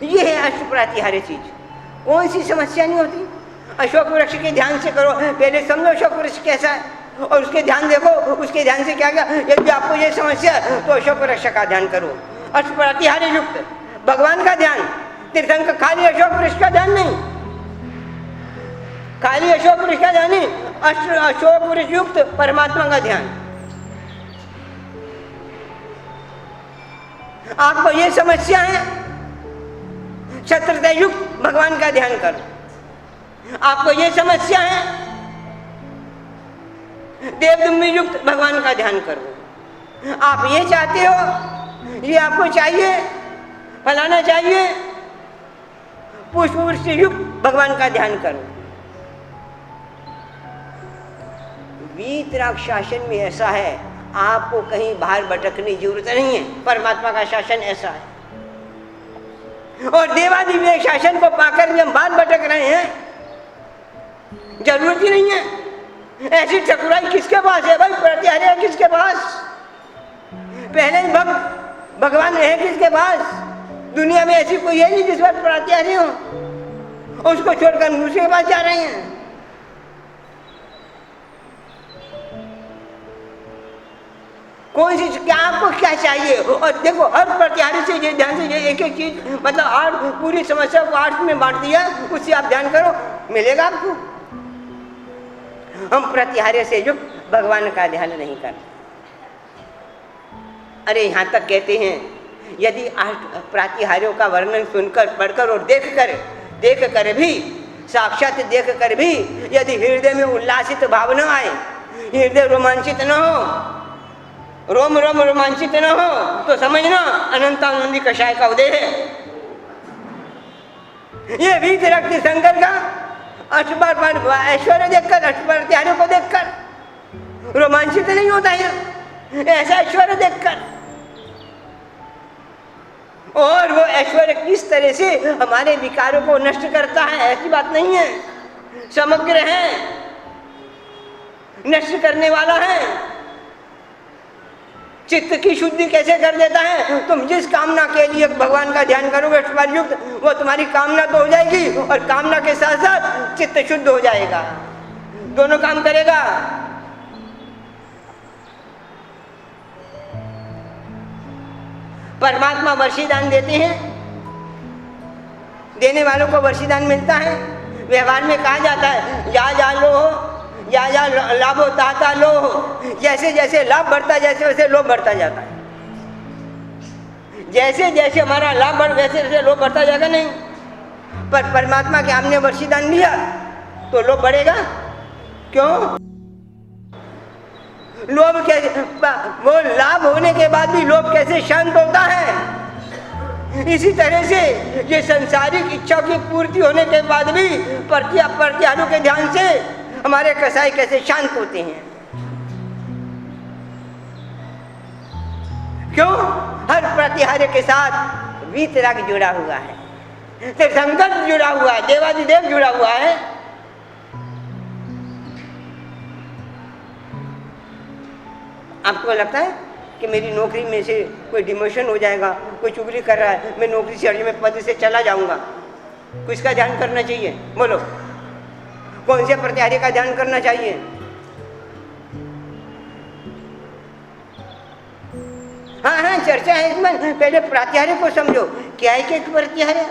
ये है अष्टप्रातिहार्य चीज। कौन सी समस्या नहीं होती? अशोक वृक्ष के ध्यान से करो, पहले समझो अशोक वृक्ष कैसा है और उसके ध्यान देखो, उसके ध्यान से क्या क्या। यदि आपको ये समस्या है तो अशोक वृक्ष का ध्यान करो, अष्टप्रातिहार्य युक्त भगवान का ध्यान। तीर्थंकर खाली अशोक वृक्ष का ध्यान नहीं, खाली अशोक वृक्ष का ध्यान नहीं, अशोक वृक्ष युक्त परमात्मा का ध्यान। आपको ये समस्या है, छत्रत्रय युक्त भगवान का ध्यान करो। आपको ये समस्या है, देवदुम्बी युक्त भगवान का ध्यान करो। आप ये चाहते हो, ये आपको चाहिए, फलाना चाहिए, पुष्प वृष्टि युक्त भगवान का ध्यान करो। वीतराग शासन में ऐसा है, आपको कहीं बाहर भटकने की जरूरत नहीं है। परमात्मा का शासन ऐसा है। और देवादिदेव शासन को पाकर भी हम बाहर भटक रहे हैं, जरूरत ही नहीं है। ऐसी ठकुराई किसके पास है भाई? प्रतिहारी है किसके पास? पहले ही भगवान है किसके पास? दुनिया में ऐसी कोई है नहीं जिस पर प्रतिहारी हो, उसको छोड़कर दूसरे के पास जा रहे हैं। कौन सी क्या आपको क्या चाहिए? और देखो हर प्रतिहारी से ये ध्यान से ये एक एक चीज, मतलब आठ पूरी समस्या को 8 में बांट दिया, उससे आप ध्यान करो, मिलेगा आपको। हम प्रतिहार्य से युक्त भगवान का ध्यान नहीं करते। अरे यहाँ तक कहते हैं, यदि 8 प्रतिहार्यों का वर्णन सुनकर, पढ़कर और देख कर भी, साक्षात देख कर भी यदि हृदय में उल्लासित भाव न आए, हृदय रोमांचित न हो, रोम रोमांचित न हो, तो समझना अनंतानंदी कषाय का उदय है। ये वीतराग तीर्थंकर का ऐश्वर्य देखकर, अष्टप्रतिहारियों को देखकर रोमांचित नहीं होता है, ऐसा ऐश्वर्य देखकर। और वो ऐश्वर्य किस तरह से हमारे विकारों को नष्ट करता है, ऐसी बात नहीं है, समग्र है, नष्ट करने वाला है। चित्त की शुद्धि कैसे कर देता है? तुम जिस कामना के लिए भगवान का ध्यान करोगे अष्टप्रहर युक्त, वो तुम्हारी कामना तो हो जाएगी, और कामना के साथ साथ चित्त शुद्ध हो जाएगा, दोनों काम करेगा। परमात्मा वर्षीदान देते हैं, देने वालों को वर्षीदान मिलता है। व्यवहार में कहा जाता है, या लो हो, या लाभो ताता लो हो। जैसे जैसे लाभ बढ़ता, जैसे वैसे लोभ बढ़ता जाता है। जैसे जैसे हमारा लाभ बढ़, वैसे वैसे लोभ बढ़ता जाएगा नहीं। पर परमात्मा के हमने वर्षीदान दिया तो लोभ बढ़ेगा क्यों? लोभ कैसे, वो लाभ होने के बाद भी लोभ कैसे शांत होता है? इसी तरह से ये संसारिक इच्छा की पूर्ति होने के बाद भी प्रतिहारों के ध्यान से हमारे कसाई कैसे शांत होते हैं। क्यों? हर प्रतिहार्य के साथ वीतराग जुड़ा हुआ है, तीर्थंकर जुड़ा हुआ है, देवादिदेव जुड़ा हुआ है। आपको लगता है कि मेरी नौकरी में से कोई डिमोशन हो जाएगा, कोई चुगली कर रहा है, मैं नौकरी से अर्ज में पद से चला जाऊंगा, किसका ध्यान करना चाहिए? बोलो, कौन से प्रतिहार्य का ध्यान करना चाहिए? हाँ, चर्चा है इसमें। पहले प्रतिहार्य को समझो, क्या है कि प्रतिहार्य?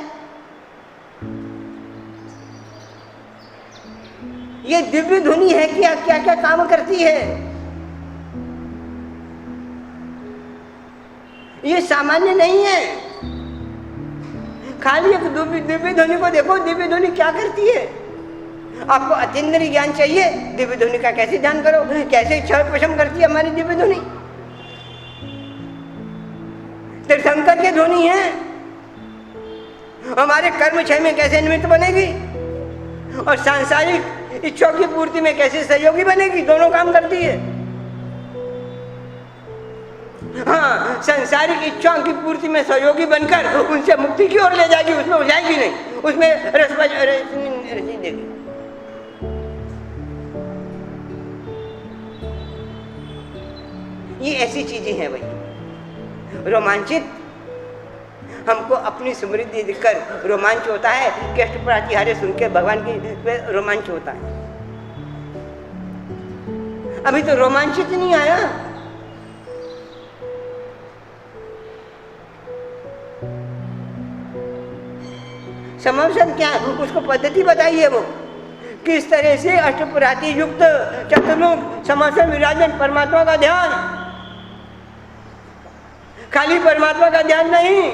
ये दिव्य धुनी है, क्या क्या क्या काम करती है? ये सामान्य नहीं है। खाली एक दिव्य ध्वनि को देखो, दिव्य ध्वनि क्या करती है। आपको अतीन्द्रिय ज्ञान चाहिए, दिव्य ध्वनि का कैसे ध्यान करो, कैसे क्षय पशम करती है हमारी दिव्य ध्वनि। तीर्थंकर की ध्वनि है, हमारे कर्म क्षय में कैसे निमित्त बनेगी, और सांसारिक इच्छाओं की पूर्ति में कैसे सहयोगी बनेगी, दोनों काम करती है। हाँ, सांसारिक इच्छाओं की पूर्ति में सहयोगी बनकर उनसे मुक्ति की ओर ले जाएगी, उसमें हो जाएगी नहीं, उसमें रसी देगी। ये ऐसी चीजें हैं भाई। रोमांचित, हमको अपनी समृद्धि दिखकर रोमांच होता है कि अष्टप्रतिहार्य सुन के भगवान की रोमांच होता है। अभी तो रोमांचित नहीं आया। समावेशन क्या है, उसको पद्धति बताइए, वो किस तरह से अष्टप्रहरी युक्त चतुर्मुख समावेशन विराजमान परमात्मा का ध्यान, खाली परमात्मा का ध्यान नहीं।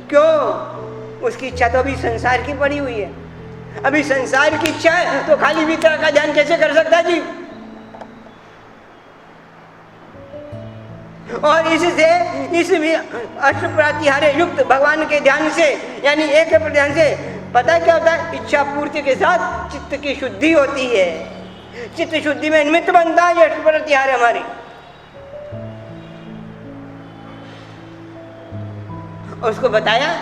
क्यों? उसकी इच्छा तो अभी संसार की पड़ी हुई है। अभी संसार की इच्छा है तो खाली वीतराग का ध्यान कैसे कर सकता है जी? और इससे इस अष्ट प्रातिहार्य युक्त भगवान के ध्यान से यानी एक ध्यान से पता क्या होता है, इच्छा पूर्ति के साथ चित्त की शुद्धि होती है। चित्त शुद्धि में निमित्त बनता है ये अष्ट प्रातिहार्य हमारी। उसको बताया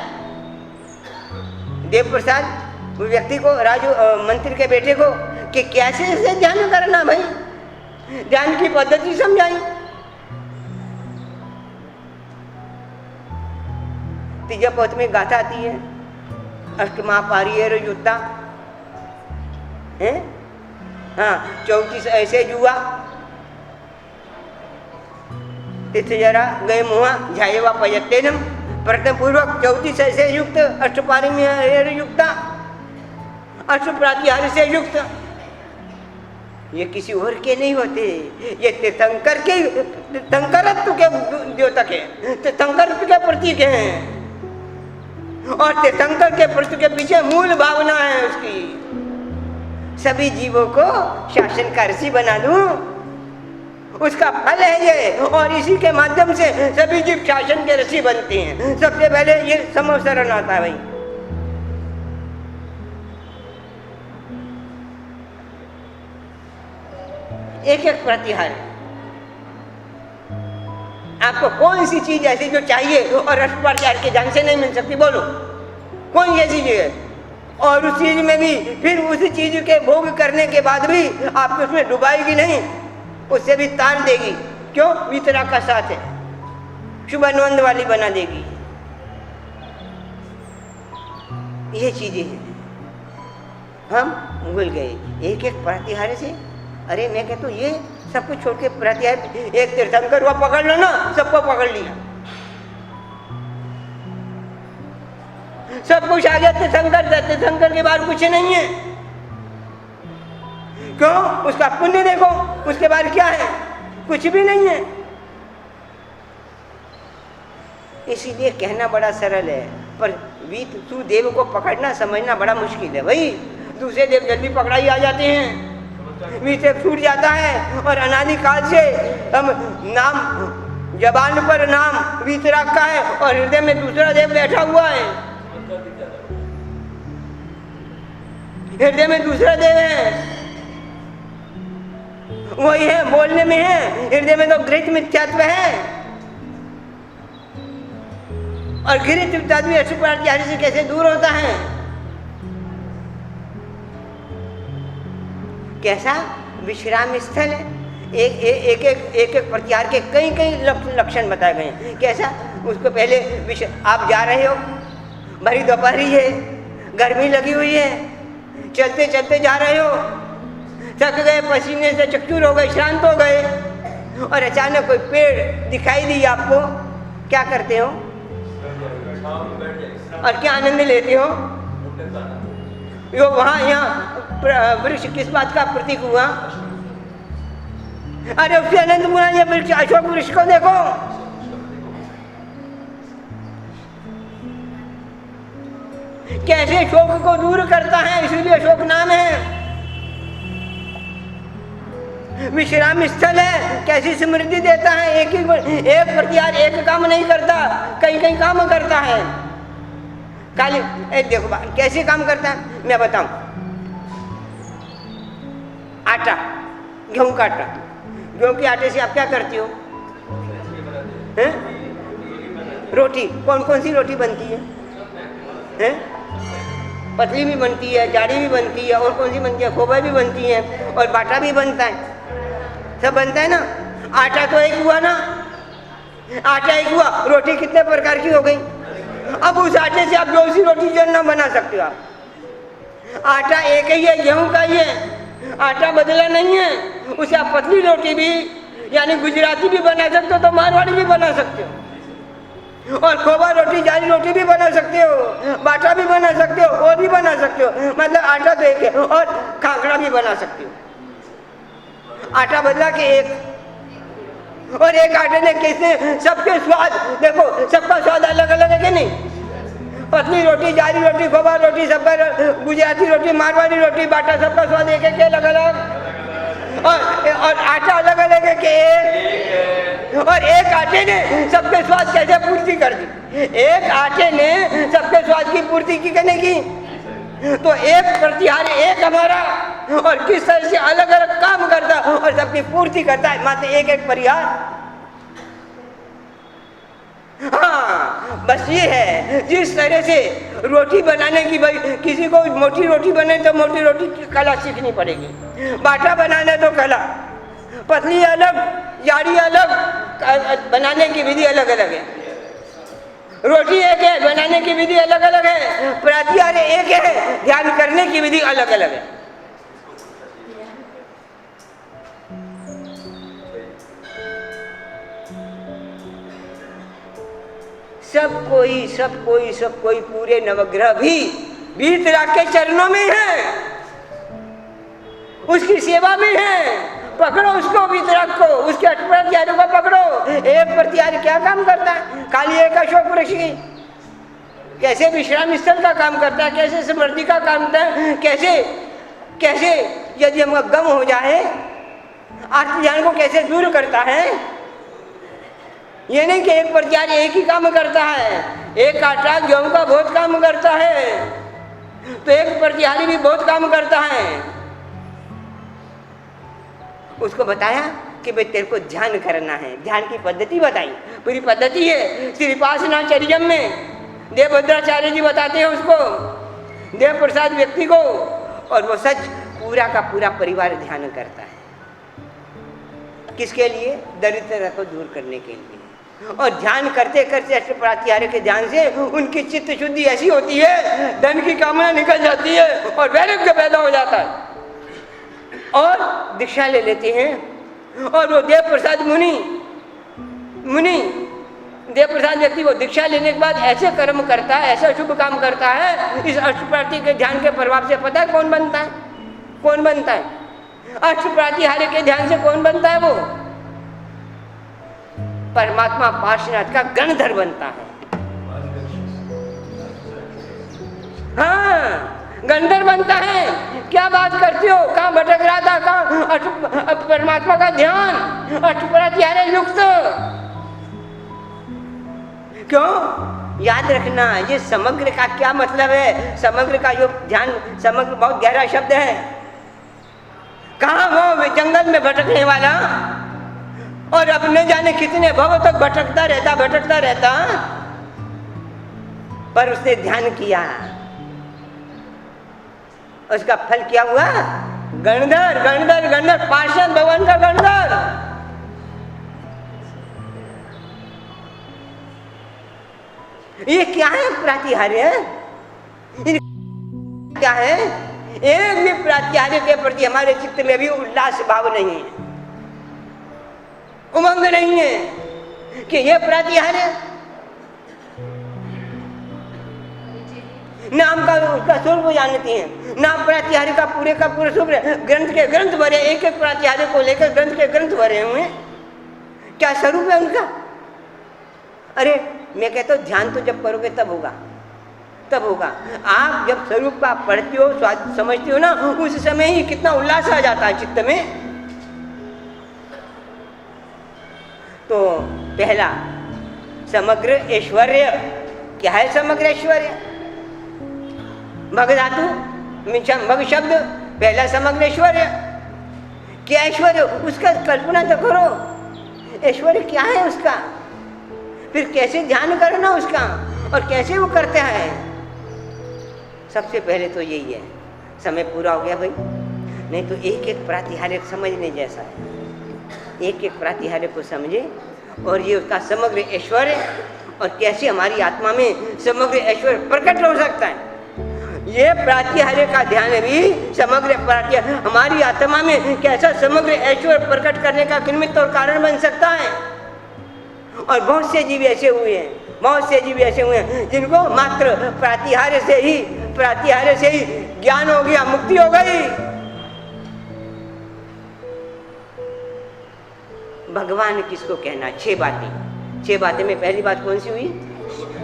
देव प्रसाद व्यक्ति को, राजू मंत्री के बेटे को, कि कैसे से ध्यान करना भाई, ध्यान की पद्धति समझाई। तीजा पौध में गाथा आती है, अष्टमापारियर युद्धा है, हाँ 34 ऐसे जुआ तिथ जरा गए मुआ झाएवा पयत्तेनम, प्रथम पूर्वक 34 ऐसे युक्त अष्टपारी में युक्ता, अष्ट प्रातिहार्य से युक्त। ये किसी और के नहीं होते, ये तीर्थंकर के, तीर्थंकरत्व के द्योतक है, तीर्थंकरत्व के प्रतीक हैं। और तीर्थंकर के प्रतीक के पीछे मूल भावना है उसकी, सभी जीवों को शासन का ऋषि बना दूं, उसका फल है ये। और इसी के माध्यम से सभी जीव शासन के ऋषि बनते हैं। सबसे पहले ये समवसरण आता है भाई। एक एक प्रतिहार, आपको कौन सी चीज ऐसी जो चाहिए और अष्टप्रचार के ढंग से नहीं मिल सकती, बोलो कौन सी चीज है। और उस चीज में भी फिर उस चीज के भोग करने के बाद भी आपको उसमें डुबाएगी नहीं, उससे भी तार देगी। क्यों? वितरा का साथ है, शुभानुबंध वाली बना देगी। ये चीजें हैं, हम भूल गए एक एक प्रतिहार से। अरे मैं कहता हूँ ये सब कुछ छोड़ के प्रतिहार, एक तीर्थंकर हुआ पकड़ लो ना, सबको पकड़ लिया, सब कुछ आ गया तीर्थंकर। तीर्थंकर के बाद कुछ नहीं है। क्यों? उसका पुण्य देखो, उसके बाद क्या है, कुछ भी नहीं है। इसीलिए कहना बड़ा सरल है, पर तू देव को पकड़ना समझना बड़ा मुश्किल है भाई। दूसरे देव जल्दी पकड़ाई आ जाते हैं, बीच से छूट जाता है। और अनादिकाल से हम नाम, जबान पर नाम वीतराग का है और हृदय में दूसरा देव बैठा हुआ है, हृदय में दूसरा देव है, वही है, बोलने में है, हृदय में तो गृहित मिथ्यात्व है। और गृहित मिथ्यात्व अष्टप्रचार से कैसे दूर होता है? कैसा? विश्राम स्थल है। एक प्रत्याहार के कई कई लक्षण बताए गए हैं। कैसा? उसको पहले आप जा रहे हो, भरी दोपहरी है, गर्मी लगी हुई है, चलते चलते जा रहे हो, थक गए, पसीने से चकचूर हो गए, श्रांत हो गए, और अचानक कोई पेड़ दिखाई दी आपको, क्या करते हो और क्या आनंद लेते हो? यो वहाँ यहाँ वृक्ष किस बात का प्रतीक हुआ? अरे उससे अनंत गुना ये वृक्ष, अशोक वृक्ष को देखो, कैसे शोक को दूर करता है, इसीलिए अशोक नाम है। विश्राम स्थल है, कैसी समृद्धि देता है। एक प्रतिहार एक काम नहीं करता, कई कई काम करता है। काली देखो कैसे काम करता है, मैं बताऊं। आटा, गेहूं का आटा, गेहूं के आटे से आप क्या करती हो? हैं? रोटी, कौन कौन सी रोटी बनती है? हैं? पतली भी बनती है, जाड़ी भी बनती है, और कौन सी बनती है? खोबा भी बनती है, और बाटा भी बनता है, सब बनता है ना। आटा तो एक हुआ ना, आटा एक हुआ, रोटी कितने प्रकार की हो गई। अब उस आटे से आप जो सी रोटी जो ना बना सकते हो आप। आटा एक ही है, गेहूं का ही है, आटा बदला नहीं है। उसे आप पतली रोटी भी यानी गुजराती भी बना सकते हो, तो मारवाड़ी भी बना सकते हो, और खोबा रोटी, जाली रोटी भी बना सकते हो, बाटा भी बना सकते हो, और भी बना सकते हो। मतलब आटा तो एक है, और खाखरा भी बना सकते हो। आटा बदला के एक, और एक आटे ने कैसे सबके स्वाद देखो, सबका स्वाद अलग अलग है कि नहीं? पतली रोटी, जाली रोटी, खोबा रोटी, सबका गुजराती रोटी, मारवाड़ी रोटी, बाटा, सबका स्वाद एक एक अलग अलग। और आटा अलग अलग है कि एक, और एक आटे ने सबके स्वाद कैसे पूर्ति कर दी? एक आटे ने सबके स्वाद की पूर्ति की करने की, तो एक प्रतिहारी एक हमारा, और किस तरह से अलग अलग काम करता और सबकी पूर्ति करता है, मात्र एक एक परिहार। हाँ, बस ये है, जिस तरह से रोटी बनाने की, भाई किसी को मोटी रोटी बने तो मोटी रोटी की कला सीखनी पड़ेगी, बाटा बनाने तो कला, पतली अलग, जाड़ी अलग, बनाने की विधि अलग अलग है। रोटी एक है, बनाने की विधि अलग अलग है, प्रतिहार एक है, ध्यान करने की विधि अलग अलग है। सब कोई पूरे नवग्रह भी वीतराग के चरणों में है, उसकी सेवा में है। पकड़ो उसको, वीतराग को, उसके अष्टप्रतिहारी को पकड़ो। एक प्रतिहारी क्या काम करता है? खाली एक अशोक वृक्ष की कैसे विश्राम स्थल का काम करता है, कैसे समृद्धि का काम करता है, कैसे यदि हम गम हो जाए आर्थ ध्यान को कैसे दूर करता है। ये नहीं कि एक प्रतिहारी एक ही काम करता है, एक आटा गेहूं का बहुत काम करता है, तो एक प्रतिहारी भी बहुत काम करता है। उसको बताया कि भाई तेरे को ध्यान करना है, ध्यान की पद्धति बताई, पूरी पद्धति है श्रीपासनाचर्यम में देवभद्राचार्य जी बताते हैं उसको, देव प्रसाद व्यक्ति को, और वो सच पूरा का पूरा परिवार ध्यान करता है। किसके लिए? दरिद्रता को दूर करने के लिए। और ध्यान करते करते अष्टप्रतिहार के ध्यान से उनकी चित्त शुद्धि ऐसी होती है, धन की कामना निकल जाती है और वैराग्य पैदा हो जाता है, और दीक्षा ले लेते हैं। और वो देव प्रसाद मुनि देव प्रसाद व्यक्ति वो दीक्षा लेने के बाद ऐसे कर्म करता है, ऐसा शुभ काम करता है, इस अष्टप्रति के ध्यान के प्रभाव से पता है कौन बनता है? कौन बनता है? अष्टप्रतिहार के ध्यान से कौन बनता है? वो परमात्मा पार्श्वनाथ का गणधर बनता है। हाँ, गणधर बनता है। क्या बात करते हो, कहाँ भटक रहा था, कहाँ परमात्मा का ध्यान, अष्टप्रतिहार युक्त। क्यों? याद रखना, ये समग्र का क्या मतलब है? समग्र का जो ध्यान, समग्र बहुत गहरा शब्द है। कहाँ वो जंगल में भटकने वाला, और अब न जाने कितने भव तक भटकता रहता, पर उसने ध्यान किया, उसका फल क्या हुआ? गणधर, पार्षद भगवान का गणधर। ये क्या है? प्रतिहार्य क्या है? एक भी प्रतिहार्य के प्रति हमारे चित्त में भी उल्लास भाव नहीं है, उमंग नहीं है कि ये प्रतिहार्य नाम का उसका स्वरूप जानती हैं, नाम प्रतिहारी का पूरे स्वरूप, ग्रंथ के ग्रंथ भरे, एक एक प्रतिहारी को लेकर ग्रंथ के ग्रंथ भरे हुए, क्या स्वरूप है उनका? अरे मैं कहता हूँ ध्यान तो जब करोगे तब होगा। आप जब स्वरूप का पढ़ते हो, समझते हो ना, उस समय ही कितना उल्लास आ जाता है चित्त में। तो पहला समग्र ऐश्वर्य क्या है? समग्र ऐश्वर्य भग धातु भग शब्द, पहला समग्र ऐश्वर्य क्या? ऐश्वर्य उसका कल्पना तो करो, ऐश्वर्य क्या है उसका, फिर कैसे ध्यान करना उसका, और कैसे वो करते हैं। सबसे पहले तो यही है। समय पूरा हो गया भाई, नहीं तो एक एक प्रतिहार्य समझने जैसा है, एक एक प्रतिहार्य को समझे, और ये उसका समग्र ऐश्वर्य, और कैसे हमारी आत्मा में समग्र ऐश्वर्य प्रकट हो सकता है। ये प्रतिहार्य का ध्यान भी समग्र प्रतिहार्य हमारी आत्मा में कैसा समग्र ऐश्वर्य प्रकट करने का निमित्त और कारण बन सकता है। और बहुत से जीव ऐसे हुए हैं जिनको मात्र प्रतिहार्य से ही ज्ञान हो गया, मुक्ति हो गई। भगवान किसको कहना? 6 बातें में पहली बात कौन सी हुई?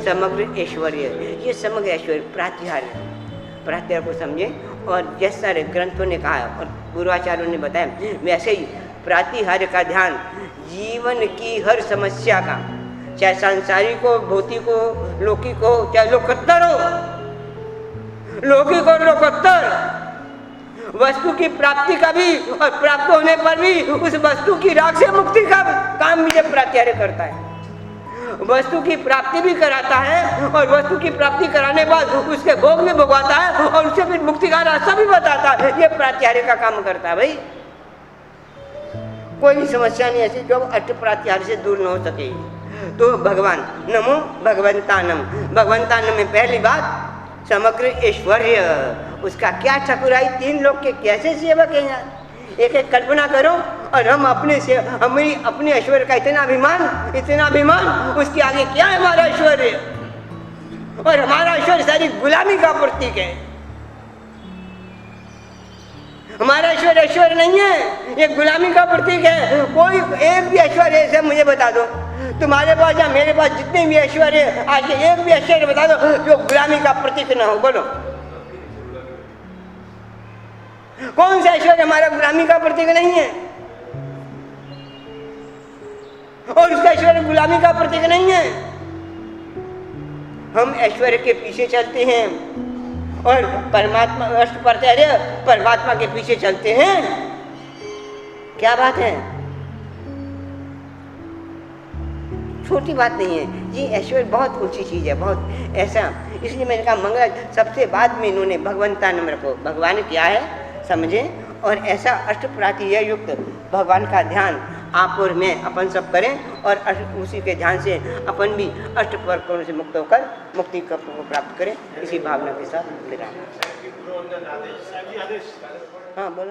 समग्र ऐश्वर्य। ये समग्र ऐश्वर्य प्रतिहार्य को समझे, और जैसे सारे ग्रंथों ने कहा और पूर्वाचार्यों ने बताया, वैसे ही प्रातिहार्य का ध्यान जीवन की हर समस्या का, चाहे सांसारिक हो, भौतिक हो, लौकिक हो, चाहे लोकोत्तर हो, लौकिक और लोकोत्तर, वस्तु की प्राप्ति का भी और प्राप्त होने पर भी उस वस्तु की राग से मुक्ति का काम भी ये प्रातिहार्य करता है। वस्तु की प्राप्ति भी कराता है और वस्तु की प्राप्ति कराने बाद उसके भोग भी भोगवाता है और उससे फिर मुक्ति का रास्ता भी बताता है। ये प्रातिहार्य का काम करता है। भाई कोई समस्या नहीं ऐसी जो अष्ट प्रातिहार्य से दूर न हो सके। तो भगवान नमो भगवंतानम, भगवंतानम में पहली बात समग्र ऐश्वर्य, उसका क्या ठकुराई, तीन लोग के कैसे सेवक हैं यार। एक एक कल्पना करो और हम अपने से हमारी अपने ऐश्वर्य का इतना अभिमान, उसके आगे क्या है हमारा ऐश्वर्य। और हमारा ऐश्वर्य सारी गुलामी का प्रतीक है। हमारा ऐश्वर्य नहीं है, ये गुलामी का प्रतीक है। कोई एक भी ऐश्वर्य ऐसे मुझे बता दो, तुम्हारे पास या मेरे पास जितने भी ऐश्वर्य, आज एक भी ऐश्वर्य बता दो जो गुलामी का प्रतीक ना हो। बोलो कौन सा ऐश्वर्य हमारा गुलामी का प्रतीक नहीं है? और उसका ऐश्वर्य गुलामी का प्रतीक नहीं है। हम ऐश्वर्य के पीछे चलते हैं और परमात्मा अष्ट प्रातिहार्य परमात्मा के पीछे चलते हैं। क्या बात है, छोटी बात नहीं है ये। ऐश्वर्य बहुत ऊंची चीज है, बहुत ऐसा। इसलिए मैंने कहा मंगल सबसे बाद में इन्होंने भगवंतानम रखो। भगवान क्या है समझे, और ऐसा अष्ट प्रातिहार्य युक्त भगवान का ध्यान आप और मैं अपन सब करें और उसी के ध्यान से अपन भी अष्ट प्रकरणों से मुक्त होकर मुक्ति को प्राप्त करें। इसी भावना के साथ विराम। हाँ बोलो।